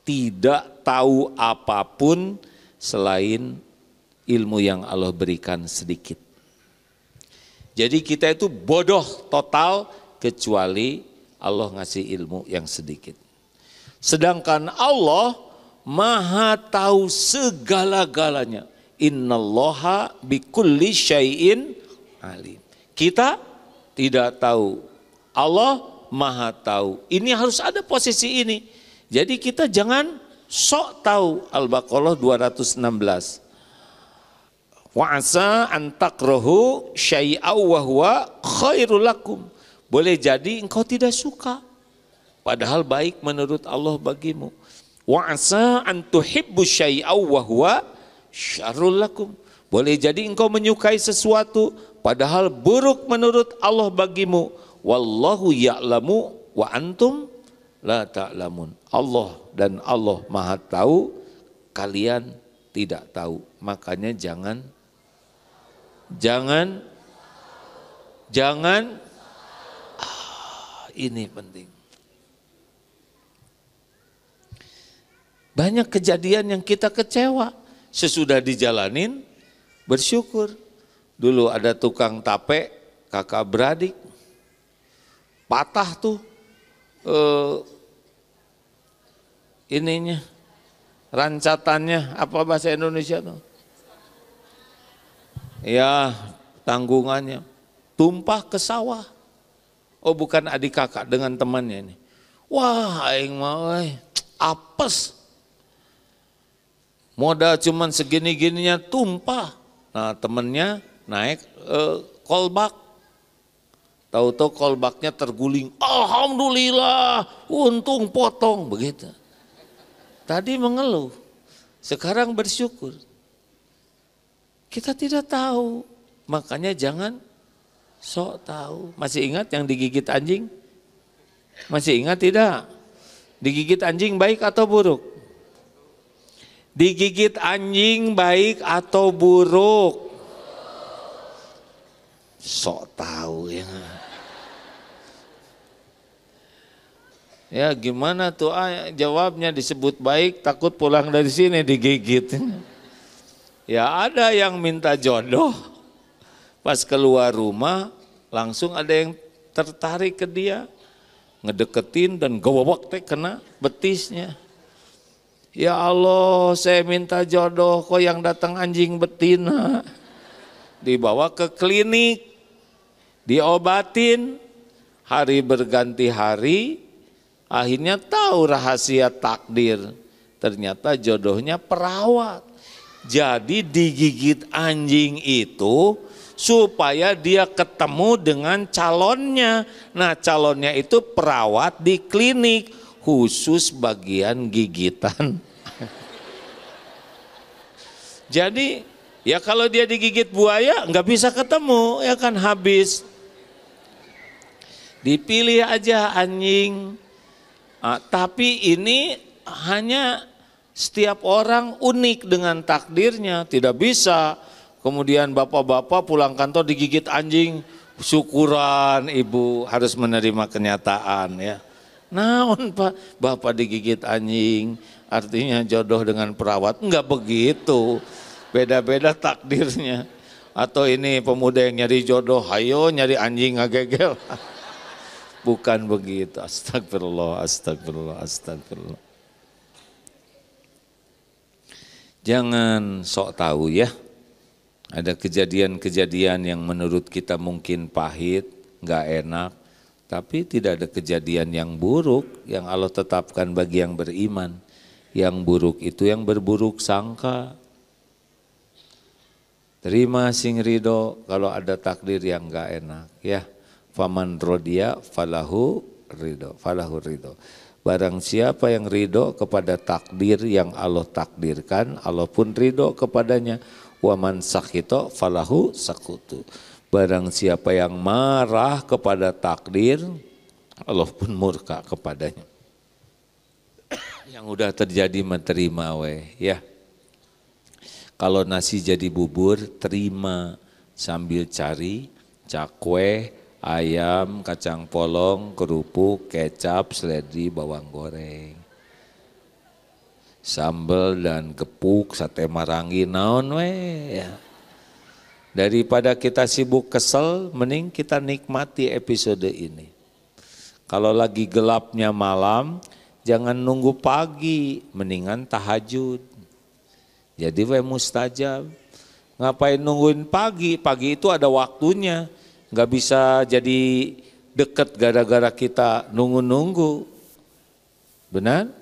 Tidak tahu apapun selain ilmu yang Allah berikan sedikit. Jadi kita itu bodoh total kecuali Allah ngasih ilmu yang sedikit. Sedangkan Allah Maha tahu segala-galanya. Innallaha bikulli syai'in alim. Kita tidak tahu. Allah Maha tahu. Ini harus ada posisi ini. Jadi kita jangan sok tahu. Al-Baqarah 216. Wa asa an takrahu syai'aw wa huwa khairul lakum Boleh jadi engkau tidak suka, padahal baik menurut Allah bagimu. Wa asa an tuhibbu syai'aw wa huwa syarrul lakum. Boleh jadi engkau menyukai sesuatu padahal buruk menurut Allah bagimu. Wallahu ya'lamu wa antum la ta'lamun. Allah dan Allah Maha tahu, kalian tidak tahu. Makanya jangan ini penting. Banyak kejadian yang kita kecewa, sesudah dijalanin bersyukur. Dulu ada tukang tape, kakak beradik, patah tuh ininya, rancatannya, apa bahasa Indonesia tuh? Ya, tanggungannya tumpah ke sawah. Oh, bukan adik kakak, dengan temannya ini. Wah, aing mah apes. Modal cuman segini-gininya tumpah. Nah, temennya naik kolbak. Tahu-tahu kolbaknya terguling. Alhamdulillah, untung potong, begitu. Tadi mengeluh, sekarang bersyukur. Kita tidak tahu, makanya jangan sok tahu. Masih ingat yang digigit anjing? Masih ingat tidak? Digigit anjing baik atau buruk? Digigit anjing baik atau buruk? Sok tahu ya. Ya gimana tuh jawabnya, disebut baik takut pulang dari sini digigit. Ya ada yang minta jodoh, pas keluar rumah langsung ada yang tertarik ke dia, ngedeketin dan gawawak teh kena betisnya. Ya Allah, saya minta jodoh, kok yang datang anjing betina. Dibawa ke klinik, diobatin, hari berganti hari, akhirnya tahu rahasia takdir. Ternyata jodohnya perawat. Jadi digigit anjing itu supaya dia ketemu dengan calonnya. Nah, calonnya itu perawat di klinik khusus bagian gigitan. Jadi ya kalau dia digigit buaya nggak bisa ketemu, ya kan habis. Dipilih aja anjing. Tapi ini hanya setiap orang unik dengan takdirnya, tidak bisa. Kemudian bapak-bapak pulang kantor digigit anjing, syukuran ibu, harus menerima kenyataan ya. Naon Pak, bapak digigit anjing, artinya jodoh dengan perawat? Enggak begitu, beda-beda takdirnya. Atau ini pemuda yang nyari jodoh, ayo nyari anjing ngagegel. Bukan begitu, astagfirullah, astagfirullah, astagfirullah. Jangan sok tahu ya, ada kejadian-kejadian yang menurut kita mungkin pahit, nggak enak, tapi tidak ada kejadian yang buruk yang Allah tetapkan bagi yang beriman. Yang buruk itu yang berburuk sangka. Terima sing ridho kalau ada takdir yang nggak enak ya. Faman rodiya falahu ridho, falahu ridho. Barang siapa yang ridho kepada takdir yang Allah takdirkan, Allah pun ridho kepadanya. Waman sakhito falahu sakutu. Barang siapa yang marah kepada takdir, Allah pun murka kepadanya. Yang udah terjadi menerima ya. Kalau nasi jadi bubur, terima sambil cari cakwe, ayam, kacang polong, kerupuk, kecap, seledri, bawang goreng, sambal dan gepuk, sate marangi, naon we ya. Daripada kita sibuk kesel, mending kita nikmati episode ini. Kalau lagi gelapnya malam, jangan nunggu pagi, mendingan tahajud. Jadi we mustajab. Ngapain nungguin pagi? Pagi itu ada waktunya. Nggak bisa jadi deket gara-gara kita nunggu-nunggu. Benar?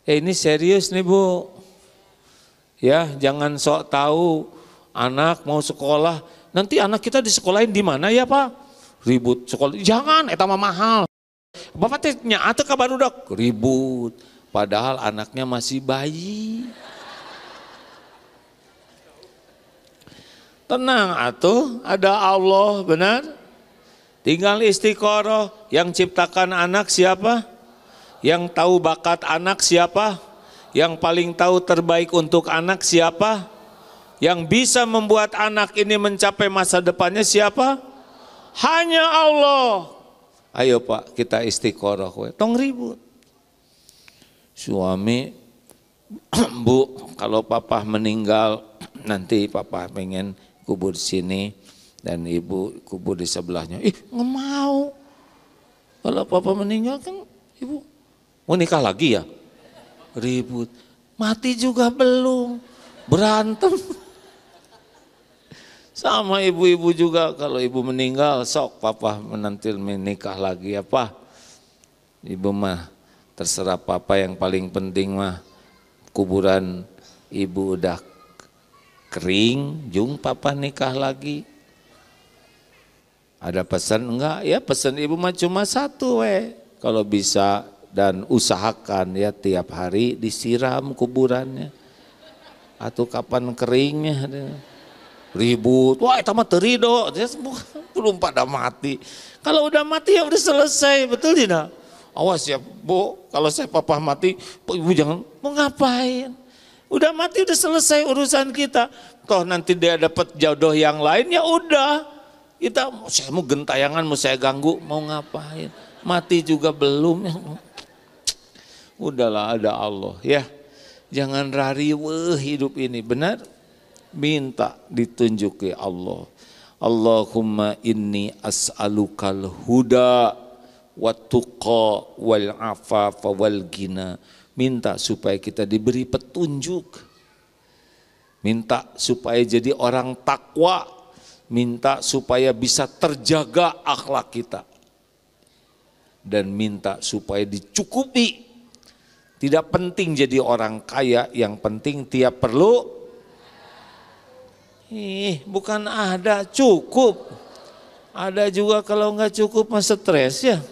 Ini serius nih Bu. Ya, jangan sok tahu anak mau sekolah. Nanti anak kita disekolahin di mana ya Pak? ribut sekolah, jangan eta mah mahal. Bapak teh nya atuh ka barudak ribut, padahal anaknya masih bayi. Tenang atuh, ada Allah, benar? Tinggal istiqoroh. Yang ciptakan anak siapa? Yang tahu bakat anak siapa? Yang paling tahu terbaik untuk anak siapa? Yang bisa membuat anak ini mencapai masa depannya siapa? Hanya Allah. Ayo Pak, kita istiqoroh. Tong ribut. Suami, Bu, kalau papa meninggal, nanti papa pengen kubur di sini dan ibu kubur di sebelahnya. Ih, nggak mau. Kalau papa meninggal kan ibu mau nikah lagi ya? Ribut. Mati juga belum. Berantem. Sama ibu-ibu juga, kalau ibu meninggal sok papa menanti menikah lagi apa? Ibu mah terserah papa, yang paling penting mah kuburan ibu udah kering, jung papa nikah lagi. Ada pesan enggak? Ya pesan ibu mah cuma satu kalau bisa, dan usahakan ya tiap hari disiram kuburannya. Atau kapan keringnya. Ribut, wah itu mah terido, belum pada mati. Kalau udah mati ya udah selesai, betul tidak? Awas ya Bu, kalau saya papa mati, ibu jangan, mau ngapain? Udah mati udah selesai urusan kita. Toh nanti dia dapat jodoh yang lain ya udah. Kita saya mau gentayangan, mau saya ganggu, mau ngapain? Mati juga belum. Udahlah, ada Allah ya. Jangan rariweh hidup ini, benar? Minta ditunjuki Allah. Allahumma inni as'alukal huda wat-tuqa wal afafa wal ghina. Minta supaya kita diberi petunjuk, minta supaya jadi orang takwa, minta supaya bisa terjaga akhlak kita, dan minta supaya dicukupi. Tidak penting jadi orang kaya, yang penting tiap perlu. Bukan ada, cukup. Ada juga kalau nggak cukup mah stres ya.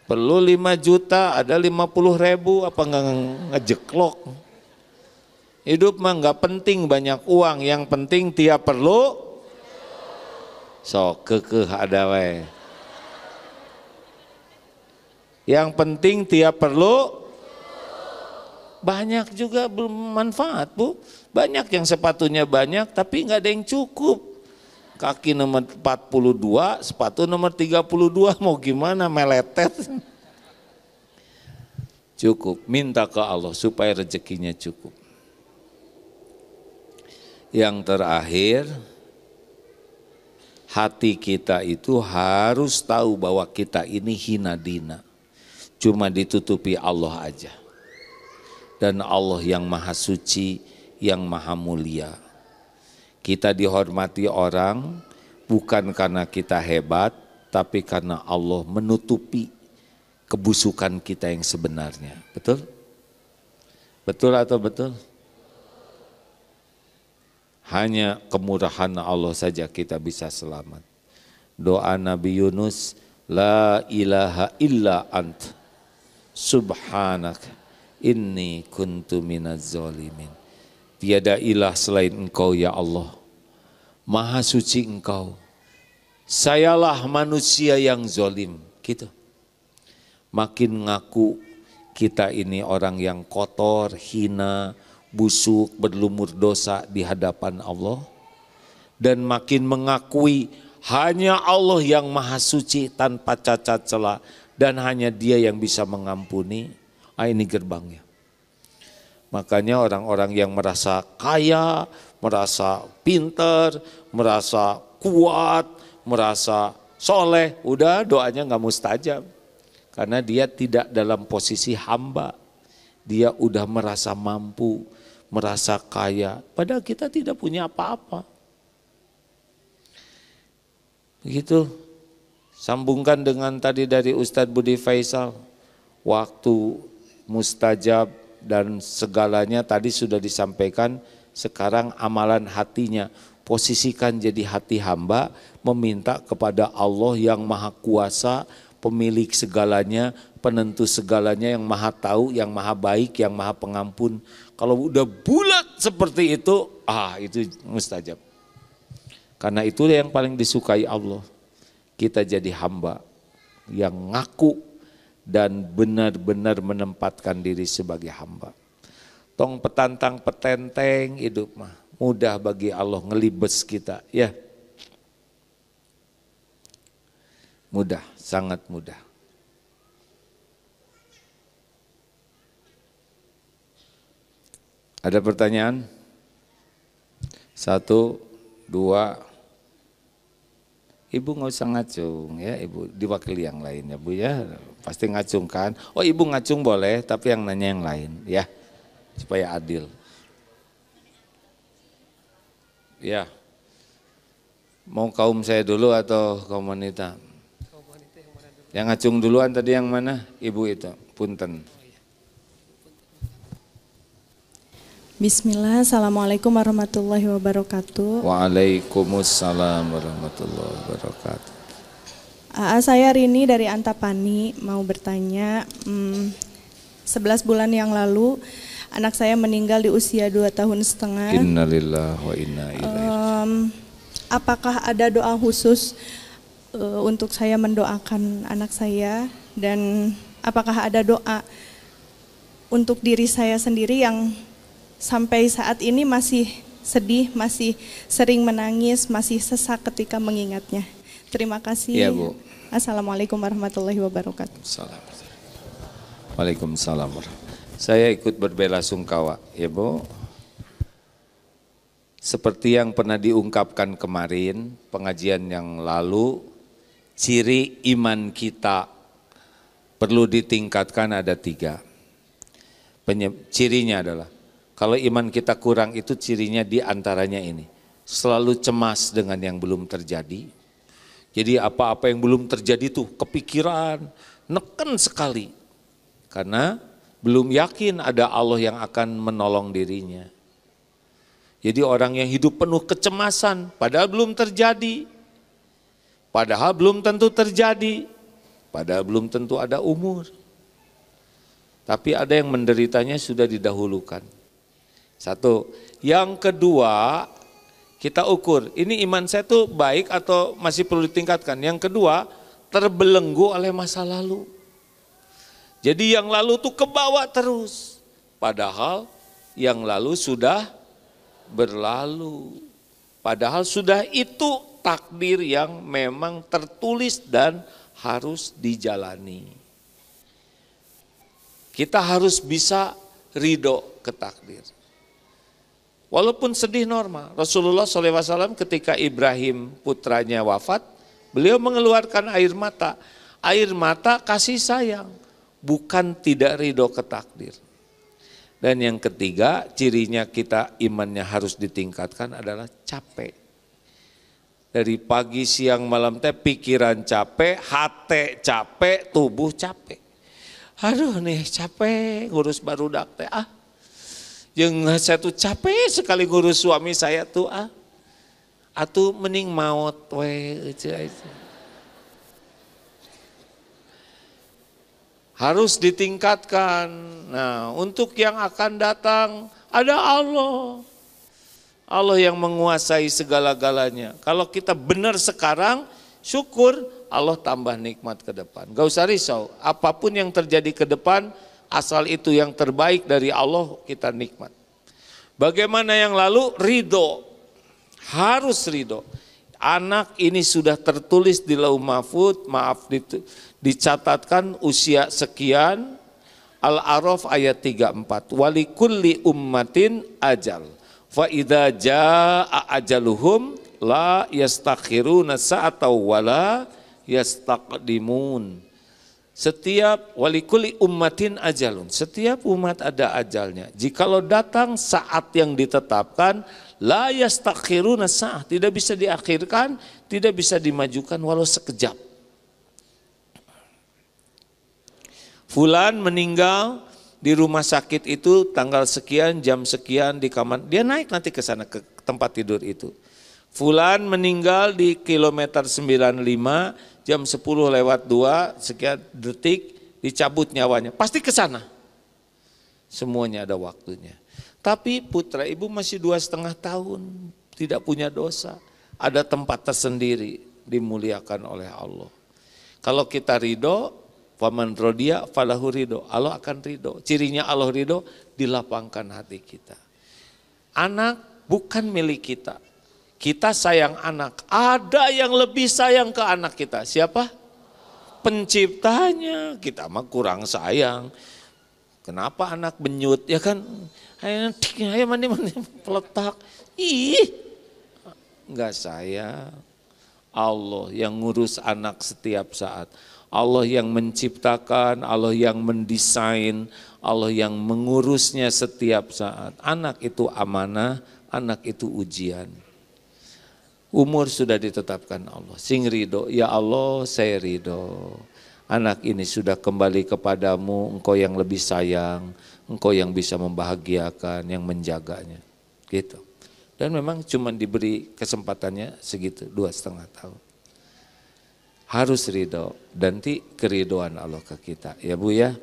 Perlu 5 juta, ada 50.000, apa nggak ngejeklok. Hidup mah nggak penting banyak uang, yang penting tiap perlu. So kekeh ada we. Yang penting tiap perlu. Banyak juga belum manfaat Bu. Banyak yang sepatunya banyak tapi nggak ada yang cukup. Kaki nomor 42, sepatu nomor 32, mau gimana, meletet. Cukup, minta ke Allah supaya rezekinya cukup. Yang terakhir, hati kita itu harus tahu bahwa kita ini hina dina. Cuma ditutupi Allah aja. Dan Allah yang maha suci, yang maha mulia. Kita dihormati orang bukan karena kita hebat, tapi karena Allah menutupi kebusukan kita yang sebenarnya. Betul? Betul atau betul? Hanya kemurahan Allah saja kita bisa selamat. Doa Nabi Yunus, la ilaha illa ant, subhanak, inni kuntu minaz zalimin. Tiada ilah selain Engkau ya Allah, maha suci Engkau, sayalah manusia yang zalim. Gitu. Makin ngaku kita ini orang yang kotor, hina, busuk, berlumur dosa di hadapan Allah, dan makin mengakui hanya Allah yang maha suci tanpa cacat celah, dan hanya Dia yang bisa mengampuni. Ini gerbangnya. Makanya orang-orang yang merasa kaya, merasa pinter, merasa kuat, merasa soleh, udah doanya nggak mustajab. Karena dia tidak dalam posisi hamba. Dia udah merasa mampu, merasa kaya. Padahal kita tidak punya apa-apa. Begitu. Sambungkan dengan tadi dari Ustadz Budi Faisal. Waktu mustajab dan segalanya tadi sudah disampaikan. Sekarang amalan hatinya. posisikan jadi hati hamba, meminta kepada Allah yang maha kuasa, pemilik segalanya, penentu segalanya, yang maha tahu, yang maha baik, yang maha pengampun. Kalau udah bulat seperti itu, itu mustajab. Karena itu yang paling disukai Allah. Kita jadi hamba yang ngaku dan benar-benar menempatkan diri sebagai hamba. Tong petantang petenteng hidup mah mudah bagi Allah ngelibes kita, ya. Mudah, sangat mudah. Ada pertanyaan? 1, 2. Ibu nggak usah ngacung ya, Ibu diwakili yang lain ya Bu ya. Pasti ngacung kan? Oh Ibu ngacung boleh, tapi yang nanya yang lain ya, supaya adil. Ya, mau kaum saya dulu atau kaum wanita? Kaum wanita yang mana dulu? Yang ngacung duluan tadi yang mana? Ibu itu, punten. Bismillah, Assalamualaikum warahmatullahi wabarakatuh. Waalaikumsalam warahmatullahi wabarakatuh. Saya Rini dari Antapani, mau bertanya, 11 bulan yang lalu anak saya meninggal di usia 2 tahun setengah. Innalillahi wa inna ilaihi. Apakah ada doa khusus untuk saya mendoakan anak saya, dan apakah ada doa untuk diri saya sendiri yang sampai saat ini masih sedih, masih sering menangis, masih sesak ketika mengingatnya. Terima kasih. Ya, Bu. Assalamualaikum warahmatullahi wabarakatuh. Waalaikumsalam. Saya ikut berbelasungkawa, ya Bu. Seperti yang pernah diungkapkan kemarin, pengajian yang lalu, ciri iman kita perlu ditingkatkan ada 3. Cirinya adalah, kalau iman kita kurang itu cirinya diantaranya ini. Selalu cemas dengan yang belum terjadi. Jadi apa-apa yang belum terjadi tuh kepikiran, neken sekali. Karena belum yakin ada Allah yang akan menolong dirinya. Jadi orang yang hidup penuh kecemasan, padahal belum terjadi. Padahal belum tentu terjadi. Padahal belum tentu ada umur. Tapi ada yang menderitanya sudah didahulukan. 1. Yang kedua, kita ukur, ini iman saya tuh baik atau masih perlu ditingkatkan. Yang kedua, terbelenggu oleh masa lalu. Jadi yang lalu tuh kebawa terus. Padahal yang lalu sudah berlalu. Padahal sudah itu takdir yang memang tertulis dan harus dijalani. Kita harus bisa ridho ke takdir. Walaupun sedih normal, Rasulullah SAW ketika Ibrahim putranya wafat, beliau mengeluarkan air mata. Air mata kasih sayang, bukan tidak ridho ke takdir. Dan yang ketiga, cirinya kita imannya harus ditingkatkan adalah capek. Dari pagi, siang, malam teh pikiran capek, hati capek, tubuh capek. Aduh nih capek ngurus barudak teh Yang saya tuh capek sekali ngurus suami saya tuh atuh mending maut we. Harus ditingkatkan. Nah, untuk yang akan datang ada Allah. Allah yang menguasai segala-galanya. Kalau kita benar sekarang, syukur, Allah tambah nikmat ke depan. Gak usah risau, apapun yang terjadi ke depan, asal itu yang terbaik dari Allah, kita nikmat. Bagaimana yang lalu? Ridho, harus ridho. Anak ini sudah tertulis di Lauh Mahfuz, dicatatkan usia sekian. Al-A'raf ayat 34. Walikulli ummatin ajal. Fa idza jaa ajaluhum la yastakhiruna sa'atan wala yastaqdimun. Setiap walikuli ummatin ajalun, setiap umat ada ajalnya. Jikalau datang saat yang ditetapkan, la yastakhiruna sa'ah, tidak bisa diakhirkan, tidak bisa dimajukan walau sekejap. Fulan meninggal di rumah sakit itu tanggal sekian, jam sekian di kamar, dia naik nanti ke sana ke tempat tidur itu. Fulan meninggal di kilometer 95 jam 10:02 sekian detik dicabut nyawanya. Pasti ke sana. Semuanya ada waktunya. Tapi putra ibu masih 2,5 tahun, tidak punya dosa. Ada tempat tersendiri, dimuliakan oleh Allah. Kalau kita ridho, faman rodiya falahu ridho, Allah akan ridho. Cirinya Allah ridho, dilapangkan hati kita. Anak bukan milik kita. Kita sayang anak, ada yang lebih sayang ke anak kita. Siapa? Penciptanya. Kita mah kurang sayang. Kenapa anak benyut? Ya kan, ayo mandi peletak. Ih, enggak sayang. Allah yang ngurus anak setiap saat. Allah yang menciptakan, Allah yang mendesain, Allah yang mengurusnya setiap saat. Anak itu amanah, anak itu ujian. Umur sudah ditetapkan Allah. Sing ridho, ya Allah saya ridho. Anak ini sudah kembali kepadamu, engkau yang lebih sayang, engkau yang bisa membahagiakan, yang menjaganya. Gitu. Dan memang cuma diberi kesempatannya segitu, 2,5 tahun. Harus ridho, nanti keridoan Allah ke kita. Ya Bu ya.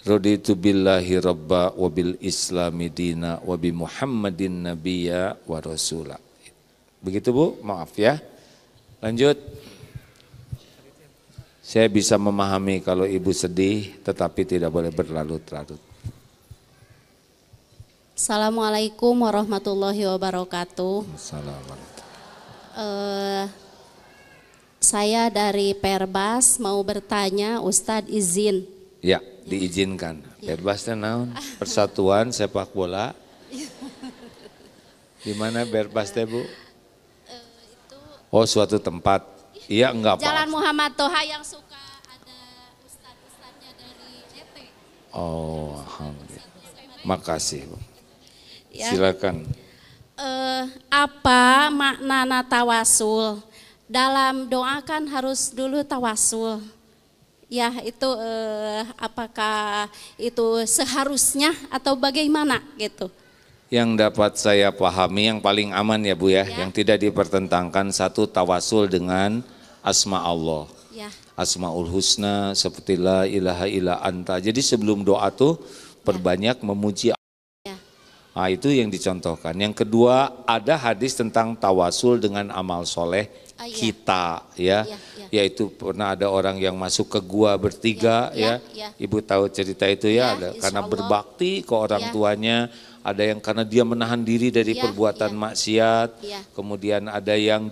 Raditu billahi rabba wa bil islami dina wa bi Muhammadin nabiyya wa rasula. Begitu Bu, maaf ya. Lanjut. Saya bisa memahami kalau ibu sedih, tetapi tidak boleh berlarut-larut. Assalamualaikum warahmatullahi wabarakatuh. Assalamualaikum. Saya dari Perbas mau bertanya, Ustadz izin. Ya, diizinkan. Perbasnya naon? Persatuan Sepak Bola. Di mana Perbasnya Bu? Oh, suatu tempat. Iya, enggak apa-apa. Jalan Muhammad Toha yang suka ada ustadz-ustadznya dari ET. Oh, alhamdulillah. Makasih Bu. Ya. Silakan. Apa makna tawasul? Dalam doa kan harus dulu tawasul. Ya itu apakah itu seharusnya atau bagaimana gitu? Yang dapat saya pahami yang paling aman ya Bu ya, yang tidak dipertentangkan satu tawasul dengan asma Allah. Ya. Asmaul husna seperti la ilaha illa anta. Jadi sebelum doa tuh perbanyak memuji Allah. Ya. Nah, itu yang dicontohkan. Yang kedua ada hadis tentang tawasul dengan amal soleh kita ya. Yaitu pernah ada orang yang masuk ke gua bertiga ya. Ibu tahu cerita itu ya, ada karena berbakti ke orang tuanya. Ada yang karena dia menahan diri dari perbuatan maksiat, kemudian ada yang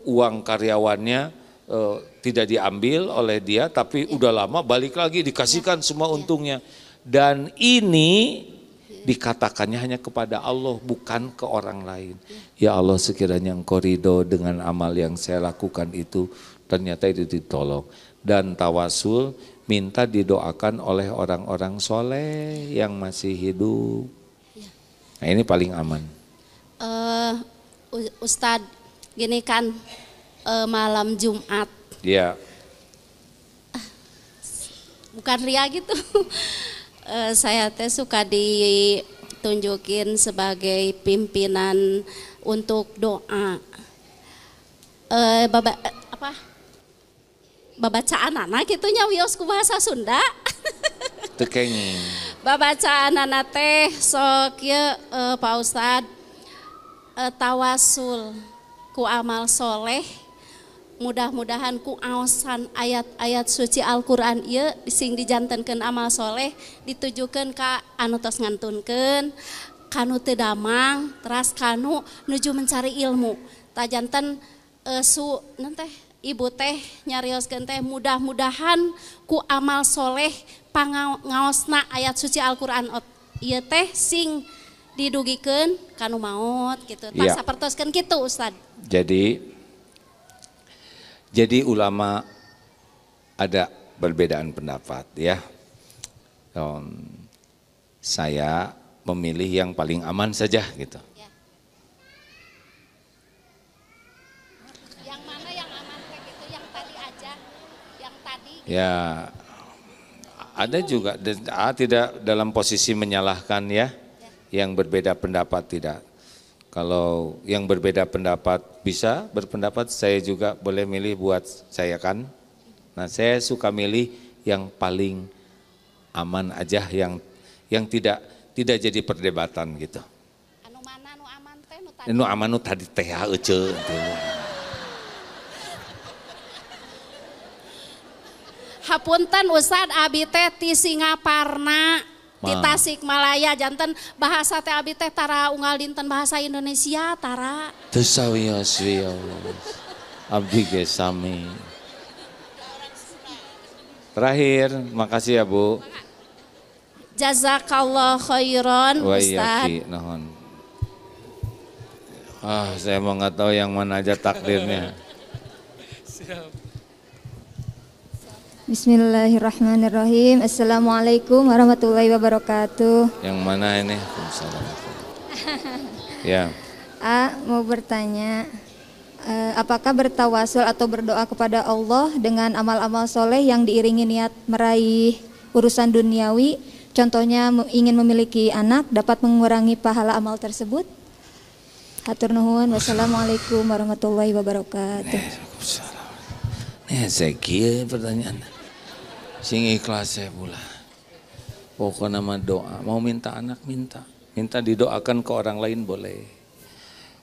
uang karyawannya tidak diambil oleh dia, tapi udah lama balik lagi dikasihkan semua untungnya. Dan ini dikatakannya hanya kepada Allah, bukan ke orang lain. Ya Allah sekiranya Engkau ridho dengan amal yang saya lakukan itu, ternyata itu ditolong. Dan tawasul minta didoakan oleh orang-orang soleh yang masih hidup. Nah ini paling aman. Ustadz, gini kan malam Jumat. Iya. Bukan ria gitu. Saya teh suka ditunjukin sebagai pimpinan untuk doa. Babacaan anak gitunya wios ku bahasa Sunda. Tekenging. Babacaan anak teh sok ye Pak Ustad tawasul ku amal soleh, mudah-mudahan ku aosan ayat-ayat suci Al-Quran ieu sing dijantenkeun amal soleh ditujukeun ka anu tos ngantunkeun, kanu teu damang, teras kanu nuju mencari ilmu. Tajanten ibu teh nyarioskeun teh mudah-mudahan ku amal soleh pangaosna ayat suci Al-Quran ieu teh sing didugikeun kanu maot gitu. Tak sapertoskeun kitu Ustad. Jadi ulama ada perbedaan pendapat ya. Saya memilih yang paling aman saja gitu. Ya. Yang mana yang aman gitu? Yang tadi aja, yang tadi. Gitu. Ya, ada juga tidak dalam posisi menyalahkan ya. Yang berbeda pendapat tidak. Kalau yang berbeda pendapat bisa berpendapat, saya juga boleh milih buat saya kan. Nah saya suka milih yang paling aman aja, yang tidak jadi perdebatan gitu. Anu mana nu aman teh nu tadi? Nu aman nu tadi teh euceul. Hapunten Ustad abi teh ti Singaparna di Tasikmalaya janten bahasa teh abi teh tara unggal dinten bahasa Indonesia tara. Teu sawios-wios. Abdi ge sami. Terakhir, makasih ya Bu. Jazakallah khairan Ustad. Nahon. Saya mau nggak tahu yang mana aja takdirnya. Bismillahirrahmanirrahim. Assalamualaikum warahmatullahi wabarakatuh. Yang mana ini? Ya. Mau bertanya, apakah bertawasul atau berdoa kepada Allah dengan amal-amal soleh yang diiringi niat meraih urusan duniawi, contohnya ingin memiliki anak, dapat mengurangi pahala amal tersebut? Hatur nuhun. Wassalamualaikum warahmatullahi wabarakatuh. Saya kira pertanyaan. Sing ikhlas saya pula. Pokoknya nama doa, mau minta anak minta didoakan ke orang lain boleh.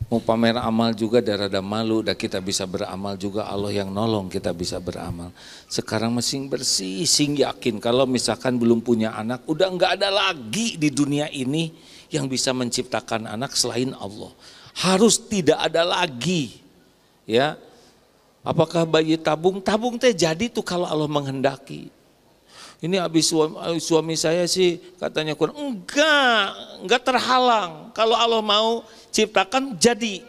Mau pamer amal juga darada malu, dah kita bisa beramal juga, Allah yang nolong kita bisa beramal. Sekarang masing bersih, sing yakin kalau misalkan belum punya anak, udah enggak ada lagi di dunia ini yang bisa menciptakan anak selain Allah. Harus tidak ada lagi, ya. Apakah bayi tabung? Tabung teh jadi tuh kalau Allah menghendaki. Ini habis suami saya sih katanya kurang, enggak terhalang. Kalau Allah mau ciptakan jadi.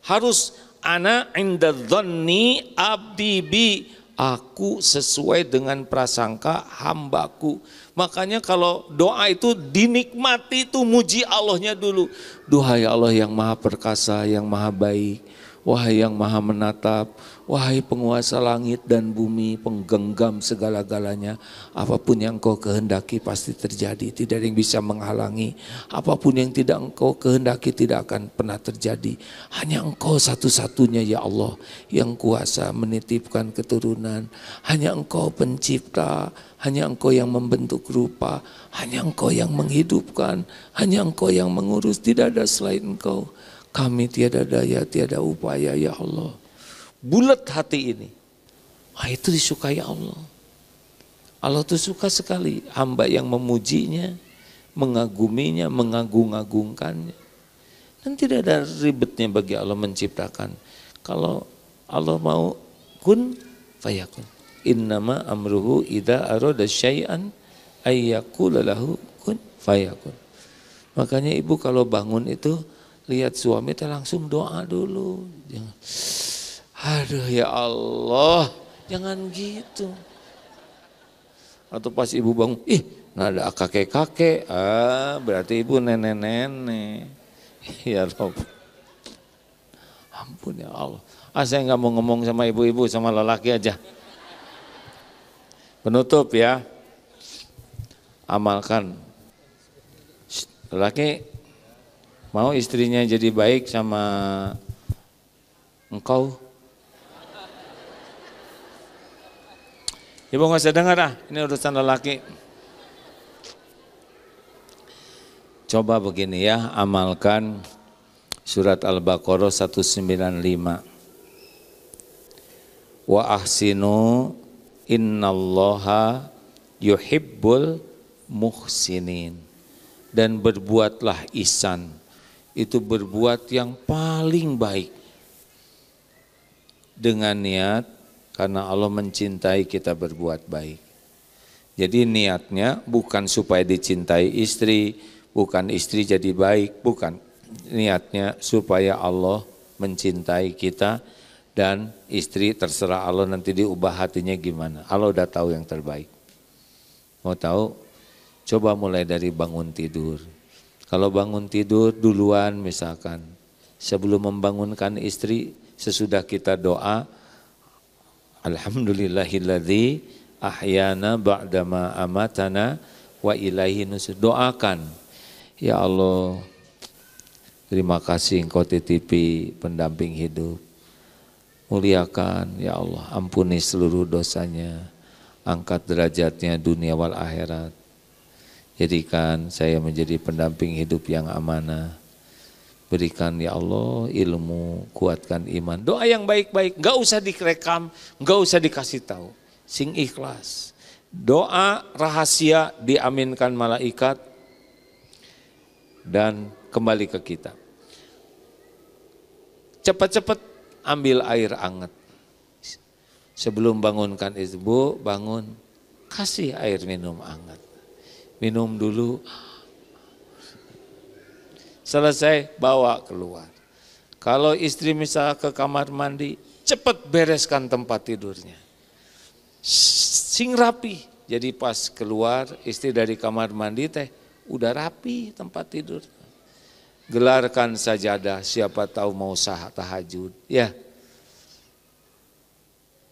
Harus ana inda dhanni abdi bi, aku sesuai dengan prasangka hambaku. Makanya kalau doa itu dinikmati itu muji Allahnya dulu. Duhai Allah yang maha perkasa, yang maha baik. Wahai yang maha menatap, wahai penguasa langit dan bumi, penggenggam segala-galanya. Apapun yang engkau kehendaki pasti terjadi, tidak ada yang bisa menghalangi. Apapun yang tidak engkau kehendaki tidak akan pernah terjadi. Hanya engkau satu-satunya ya Allah yang kuasa menitipkan keturunan. Hanya engkau pencipta, hanya engkau yang membentuk rupa, hanya engkau yang menghidupkan, hanya engkau yang mengurus, tidak ada selain engkau. Kami tiada daya, tiada upaya ya Allah. Bulat hati ini. Itu disukai Allah. Allah itu suka sekali hamba yang memujinya, mengaguminya, mengagung-agungkannya. Dan tidak ada ribetnya bagi Allah menciptakan. Kalau Allah mau kun fayakun. Innama amruhu idza arada syai'an ayyaqula lahu kun fayakun. Makanya ibu kalau bangun itu lihat suami teh langsung doa dulu. Jangan, aduh ya Allah, jangan gitu. Atau pas ibu bangun, nggak ada kakek-kakek, berarti ibu nenek-nenek. Ya Rob, ampun ya Allah. Saya nggak mau ngomong sama ibu-ibu, sama lelaki aja. Penutup ya, amalkan. Lelaki mau istrinya jadi baik sama engkau? Ibu nggak usah dengar ini urusan lelaki. Coba begini ya, amalkan surat Al-Baqarah 195. Wa ahsinu innallaha yuhibbul muhsinin. Dan berbuatlah ihsan. Itu berbuat yang paling baik dengan niat karena Allah mencintai kita berbuat baik. Jadi niatnya bukan supaya dicintai istri, bukan istri jadi baik, bukan. Niatnya supaya Allah mencintai kita dan istri terserah Allah nanti diubah hatinya gimana. Allah udah tahu yang terbaik. Mau tahu? Coba mulai dari bangun tidur. Kalau bangun tidur duluan misalkan, sebelum membangunkan istri, sesudah kita doa, Alhamdulillahilladzi ahyana ba'dama amatana wa ilaihi nusur. Doakan, ya Allah, Terima kasih Engkau titipi pendamping hidup. Muliakan ya Allah, ampuni seluruh dosanya, angkat derajatnya dunia wal akhirat. Jadikan saya menjadi pendamping hidup yang amanah. Berikan ya Allah ilmu, kuatkan iman. Doa yang baik-baik, gak usah direkam, gak usah dikasih tahu. Sing ikhlas. Doa rahasia diaminkan malaikat dan kembali ke kita. Cepat-cepat ambil air hangat. Sebelum bangunkan ibu, bangun, kasih air minum hangat. Minum dulu. Selesai, bawa keluar. Kalau istri misalnya ke kamar mandi, cepat bereskan tempat tidurnya. Sing rapi. Jadi pas keluar istri dari kamar mandi teh, udah rapi tempat tidur. Gelarkan sajadah, siapa tahu mau tahajud. Ya.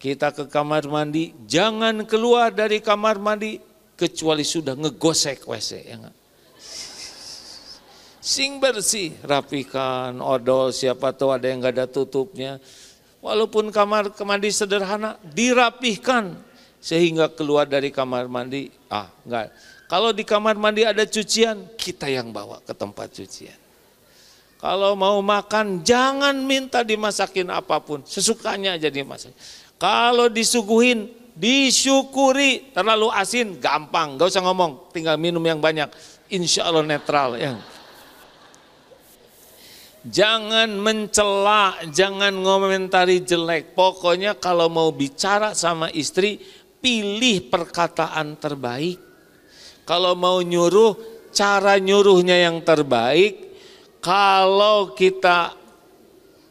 Kita ke kamar mandi, jangan keluar dari kamar mandi kecuali sudah ngegosek WC. Ya enggak? Sing bersih, rapikan, odol, siapa tahu ada yang gak ada tutupnya. Walaupun kamar mandi sederhana, dirapihkan sehingga keluar dari kamar mandi. Enggak. Kalau di kamar mandi ada cucian, kita yang bawa ke tempat cucian. Kalau mau makan, jangan minta dimasakin apapun, sesukanya aja dimasak. Kalau disuguhin, disyukuri. Terlalu asin, gampang, gak usah ngomong, tinggal minum yang banyak. Insya Allah netral ya. Jangan mencela, jangan ngomentari jelek. Pokoknya kalau mau bicara sama istri, pilih perkataan terbaik. Kalau mau nyuruh, cara nyuruhnya yang terbaik. Kalau kita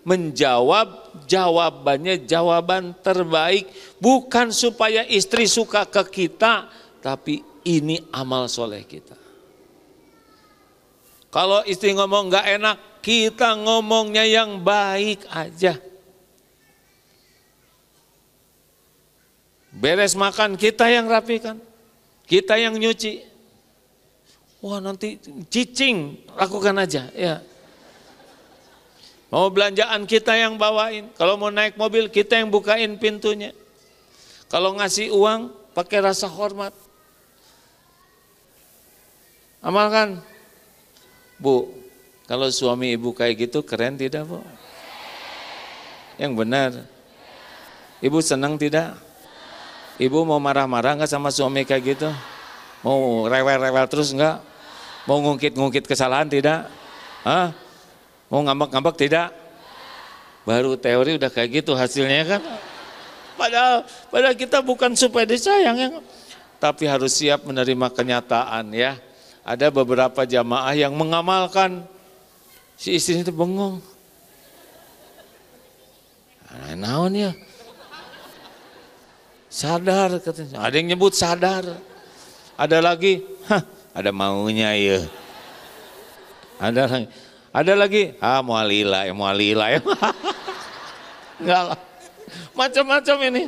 menjawab, jawabannya jawaban terbaik. Bukan supaya istri suka ke kita, tapi ini amal soleh kita. Kalau istri ngomong gak enak, kita ngomongnya yang baik aja. Beres makan, kita yang rapikan, kita yang nyuci. Wah nanti cicing, lakukan aja ya. Mau belanjaan kita yang bawain, kalau mau naik mobil kita yang bukain pintunya. Kalau ngasih uang pakai rasa hormat. Amalkan. Bu, kalau suami ibu kayak gitu keren tidak Bu? Yang benar. Ibu senang tidak? Ibu mau marah-marah enggak sama suami kayak gitu? Mau rewel-rewel terus enggak? Mau ngungkit-ngungkit kesalahan tidak? Hah? Mau ngambek-ngambek tidak? Baru teori udah kayak gitu hasilnya kan? Padahal kita bukan supaya disayang ya, tapi harus siap menerima kenyataan ya. Ada beberapa jamaah yang mengamalkan, si istri itu bengong. Naon ya? Sadar katanya. Ada yang nyebut sadar. Ada lagi, ada maunya ya. Ada lagi, mualila ya. Enggak lah. Macam-macam ini.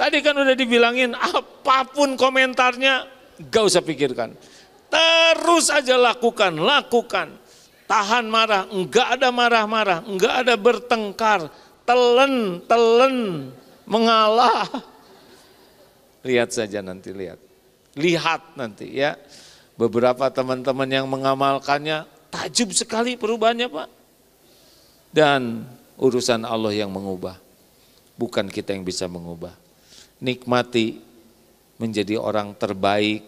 Tadi kan udah dibilangin apapun komentarnya gak usah pikirkan. Terus aja lakukan. Tahan marah, enggak ada marah-marah, enggak ada bertengkar, telen, mengalah. Lihat saja nanti, lihat nanti ya. Beberapa teman-teman yang mengamalkannya, takjub sekali perubahannya Pak. Dan urusan Allah yang mengubah, bukan kita yang bisa mengubah. Nikmati menjadi orang terbaik,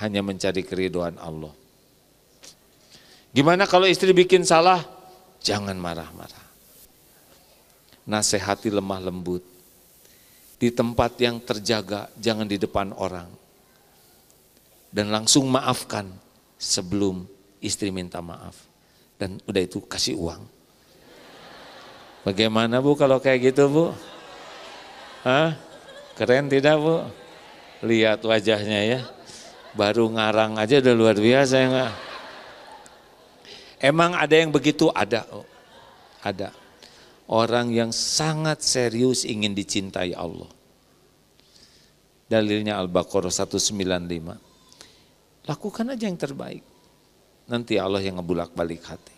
hanya mencari keridhaan Allah. Gimana kalau istri bikin salah? Jangan marah-marah. Nasihati lemah lembut. Di tempat yang terjaga, jangan di depan orang. Dan langsung maafkan sebelum istri minta maaf. Dan udah itu kasih uang. Bagaimana Bu kalau kayak gitu Bu? Hah? Keren tidak Bu? Lihat wajahnya ya. Baru ngarang aja udah luar biasa ya enggak? Emang ada yang begitu? Ada. Ada. Orang yang sangat serius ingin dicintai Allah. Dalilnya Al-Baqarah 195. Lakukan aja yang terbaik. Nanti Allah yang ngebulak balik hati.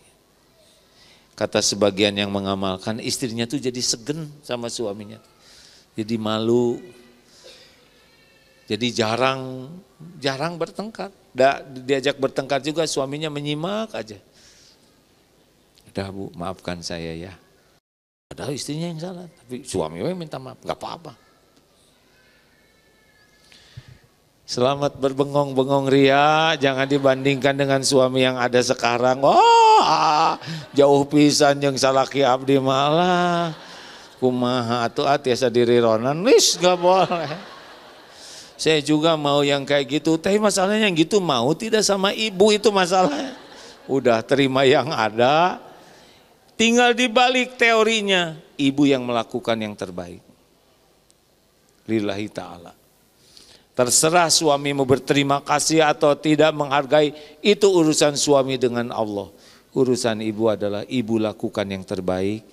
Kata sebagian yang mengamalkan, istrinya tuh jadi segen sama suaminya. Jadi malu. Jadi jarang bertengkar. Diajak bertengkar juga suaminya menyimak aja. Udah Bu, maafkan saya ya. Padahal istrinya yang salah, tapi suaminya minta maaf, gak apa-apa. Selamat berbengong-bengong ria, jangan dibandingkan dengan suami yang ada sekarang. Jauh pisan yang salaki abdi malah. Kumaha atuh tiasa diri ronan, wis gak boleh. Saya juga mau yang kayak gitu, tapi masalahnya yang gitu mau tidak sama ibu itu masalahnya. Udah terima yang ada, tinggal dibalik teorinya, ibu yang melakukan yang terbaik. Lillahi ta'ala. Terserah suami mau berterima kasih atau tidak menghargai, itu urusan suami dengan Allah. Urusan ibu adalah ibu lakukan yang terbaik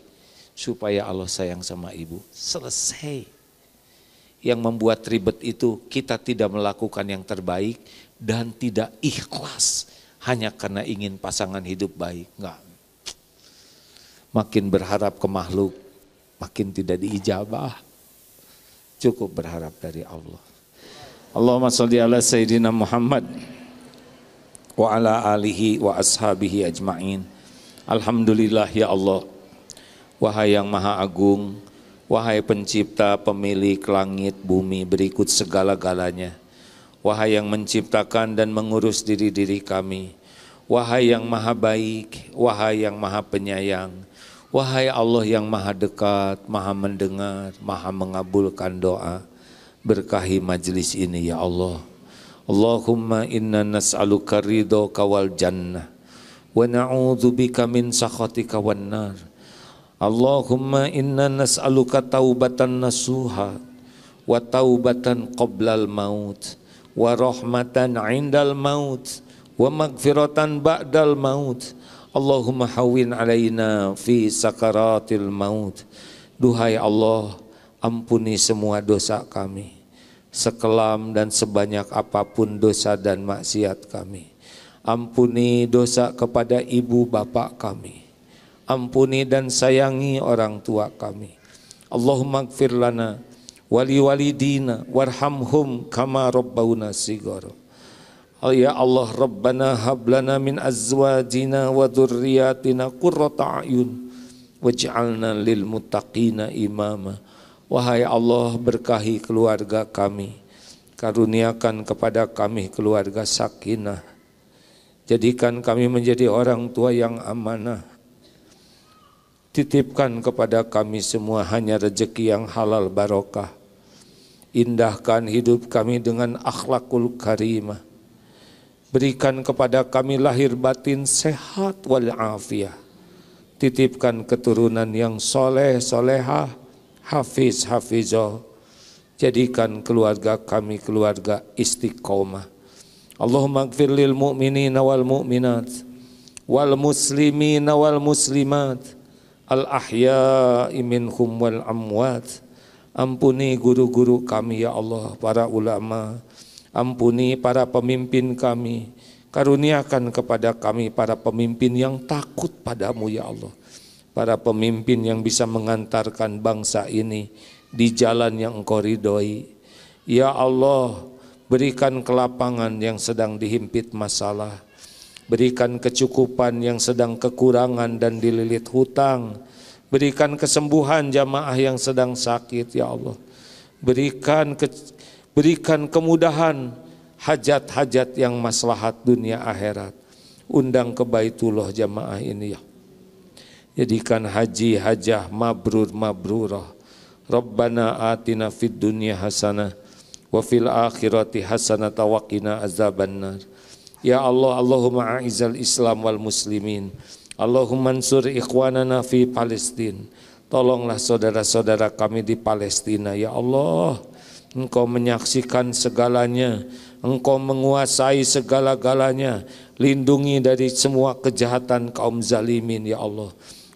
supaya Allah sayang sama ibu. Selesai. Yang membuat ribet itu kita tidak melakukan yang terbaik dan tidak ikhlas hanya karena ingin pasangan hidup baik. Enggak. Makin berharap ke makhluk, makin tidak diijabah. Cukup berharap dari Allah. Allahumma sholli ala Sayyidina Muhammad wa ala alihi wa ashabihi ajma'in. Alhamdulillah ya Allah. Wahai yang maha agung, wahai pencipta pemilik langit bumi berikut segala-galanya. Wahai yang menciptakan dan mengurus diri-diri kami. Wahai yang maha baik, wahai yang maha penyayang. Wahai Allah yang maha dekat, maha mendengar, maha mengabulkan doa. Berkahi majlis ini ya Allah. Allahumma inna nas'aluka ridhoka wal jannah wa na'udzubika min sakhatika wan nar. Allahumma inna nas'aluka taubatan nasuha wa taubatan qoblal maut wa rahmatan indal maut wa magfiratan ba'dal maut. Allahumma hawin alaina fi sakaratil maut. Duhai Allah, ampuni semua dosa kami, sekelam dan sebanyak apapun dosa dan maksiat kami. Ampuni dosa kepada ibu bapak kami. Ampuni dan sayangi orang tua kami. Allahumma gfir lana wali walidina warhamhum kama rabbawna sigara. Ya Allah, Rabbana hablana min azwajina wa dhurriyyatina qurrata a'yun waj'alna lil muttaqina imama. Wahai Allah, berkahi keluarga kami, karuniakan kepada kami keluarga sakinah, jadikan kami menjadi orang tua yang amanah, titipkan kepada kami semua hanya rezeki yang halal barokah, indahkan hidup kami dengan akhlakul karimah, berikan kepada kami lahir batin sehat wal afiyah, titipkan keturunan yang soleh solehah, hafiz hafizah, jadikan keluarga kami keluarga istiqomah. Allahumma gfir lil mu'minina wal mu'minat wal muslimina wal muslimat al ahya'i minhum wal amwat. Ampuni guru-guru kami ya Allah, para ulama, ampuni para pemimpin kami, karuniakan kepada kami para pemimpin yang takut padamu ya Allah. Para pemimpin yang bisa mengantarkan bangsa ini di jalan yang Engkau ridhoi. Ya Allah, berikan kelapangan yang sedang dihimpit masalah. Berikan kecukupan yang sedang kekurangan dan dililit hutang. Berikan kesembuhan jamaah yang sedang sakit ya Allah. Berikan kemudahan hajat-hajat yang maslahat dunia akhirat. Undang ke Baitullah jamaah ini ya. Jadikan haji hajah mabrur mabrurah. Rabbana atina fid dunya hasanah wa fil akhirati hasanah wa qina azabannar. Ya Allah, Allahumma a'izal Islam wal muslimin. Allahumma ansur ikhwanana fi Palestin. Tolonglah saudara-saudara kami di Palestina ya Allah. Engkau menyaksikan segalanya, Engkau menguasai segala-galanya. Lindungi dari semua kejahatan kaum zalimin ya Allah.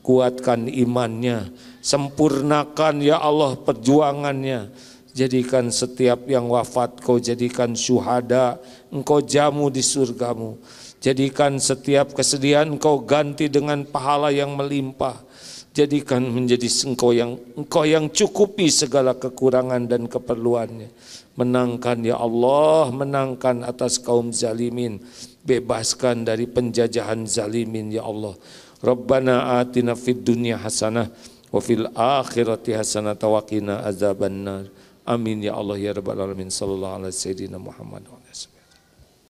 Kuatkan imannya, sempurnakan ya Allah perjuangannya. Jadikan setiap yang wafat Kau jadikan syuhada, Engkau jamu di surgamu. Jadikan setiap kesedihan Engkau ganti dengan pahala yang melimpah. Jadikan menjadi Engkau yang cukupi segala kekurangan dan keperluannya. Menangkan ya Allah, menangkan atas kaum zalimin. Bebaskan dari penjajahan zalimin ya Allah. Rabbana atina fid dunya hasanah wa fil akhirati hasanah wa qina azabannar. Amin ya Allah ya rabbal alamin. Sallallahu alaihi wasallam Muhammad wa sallam.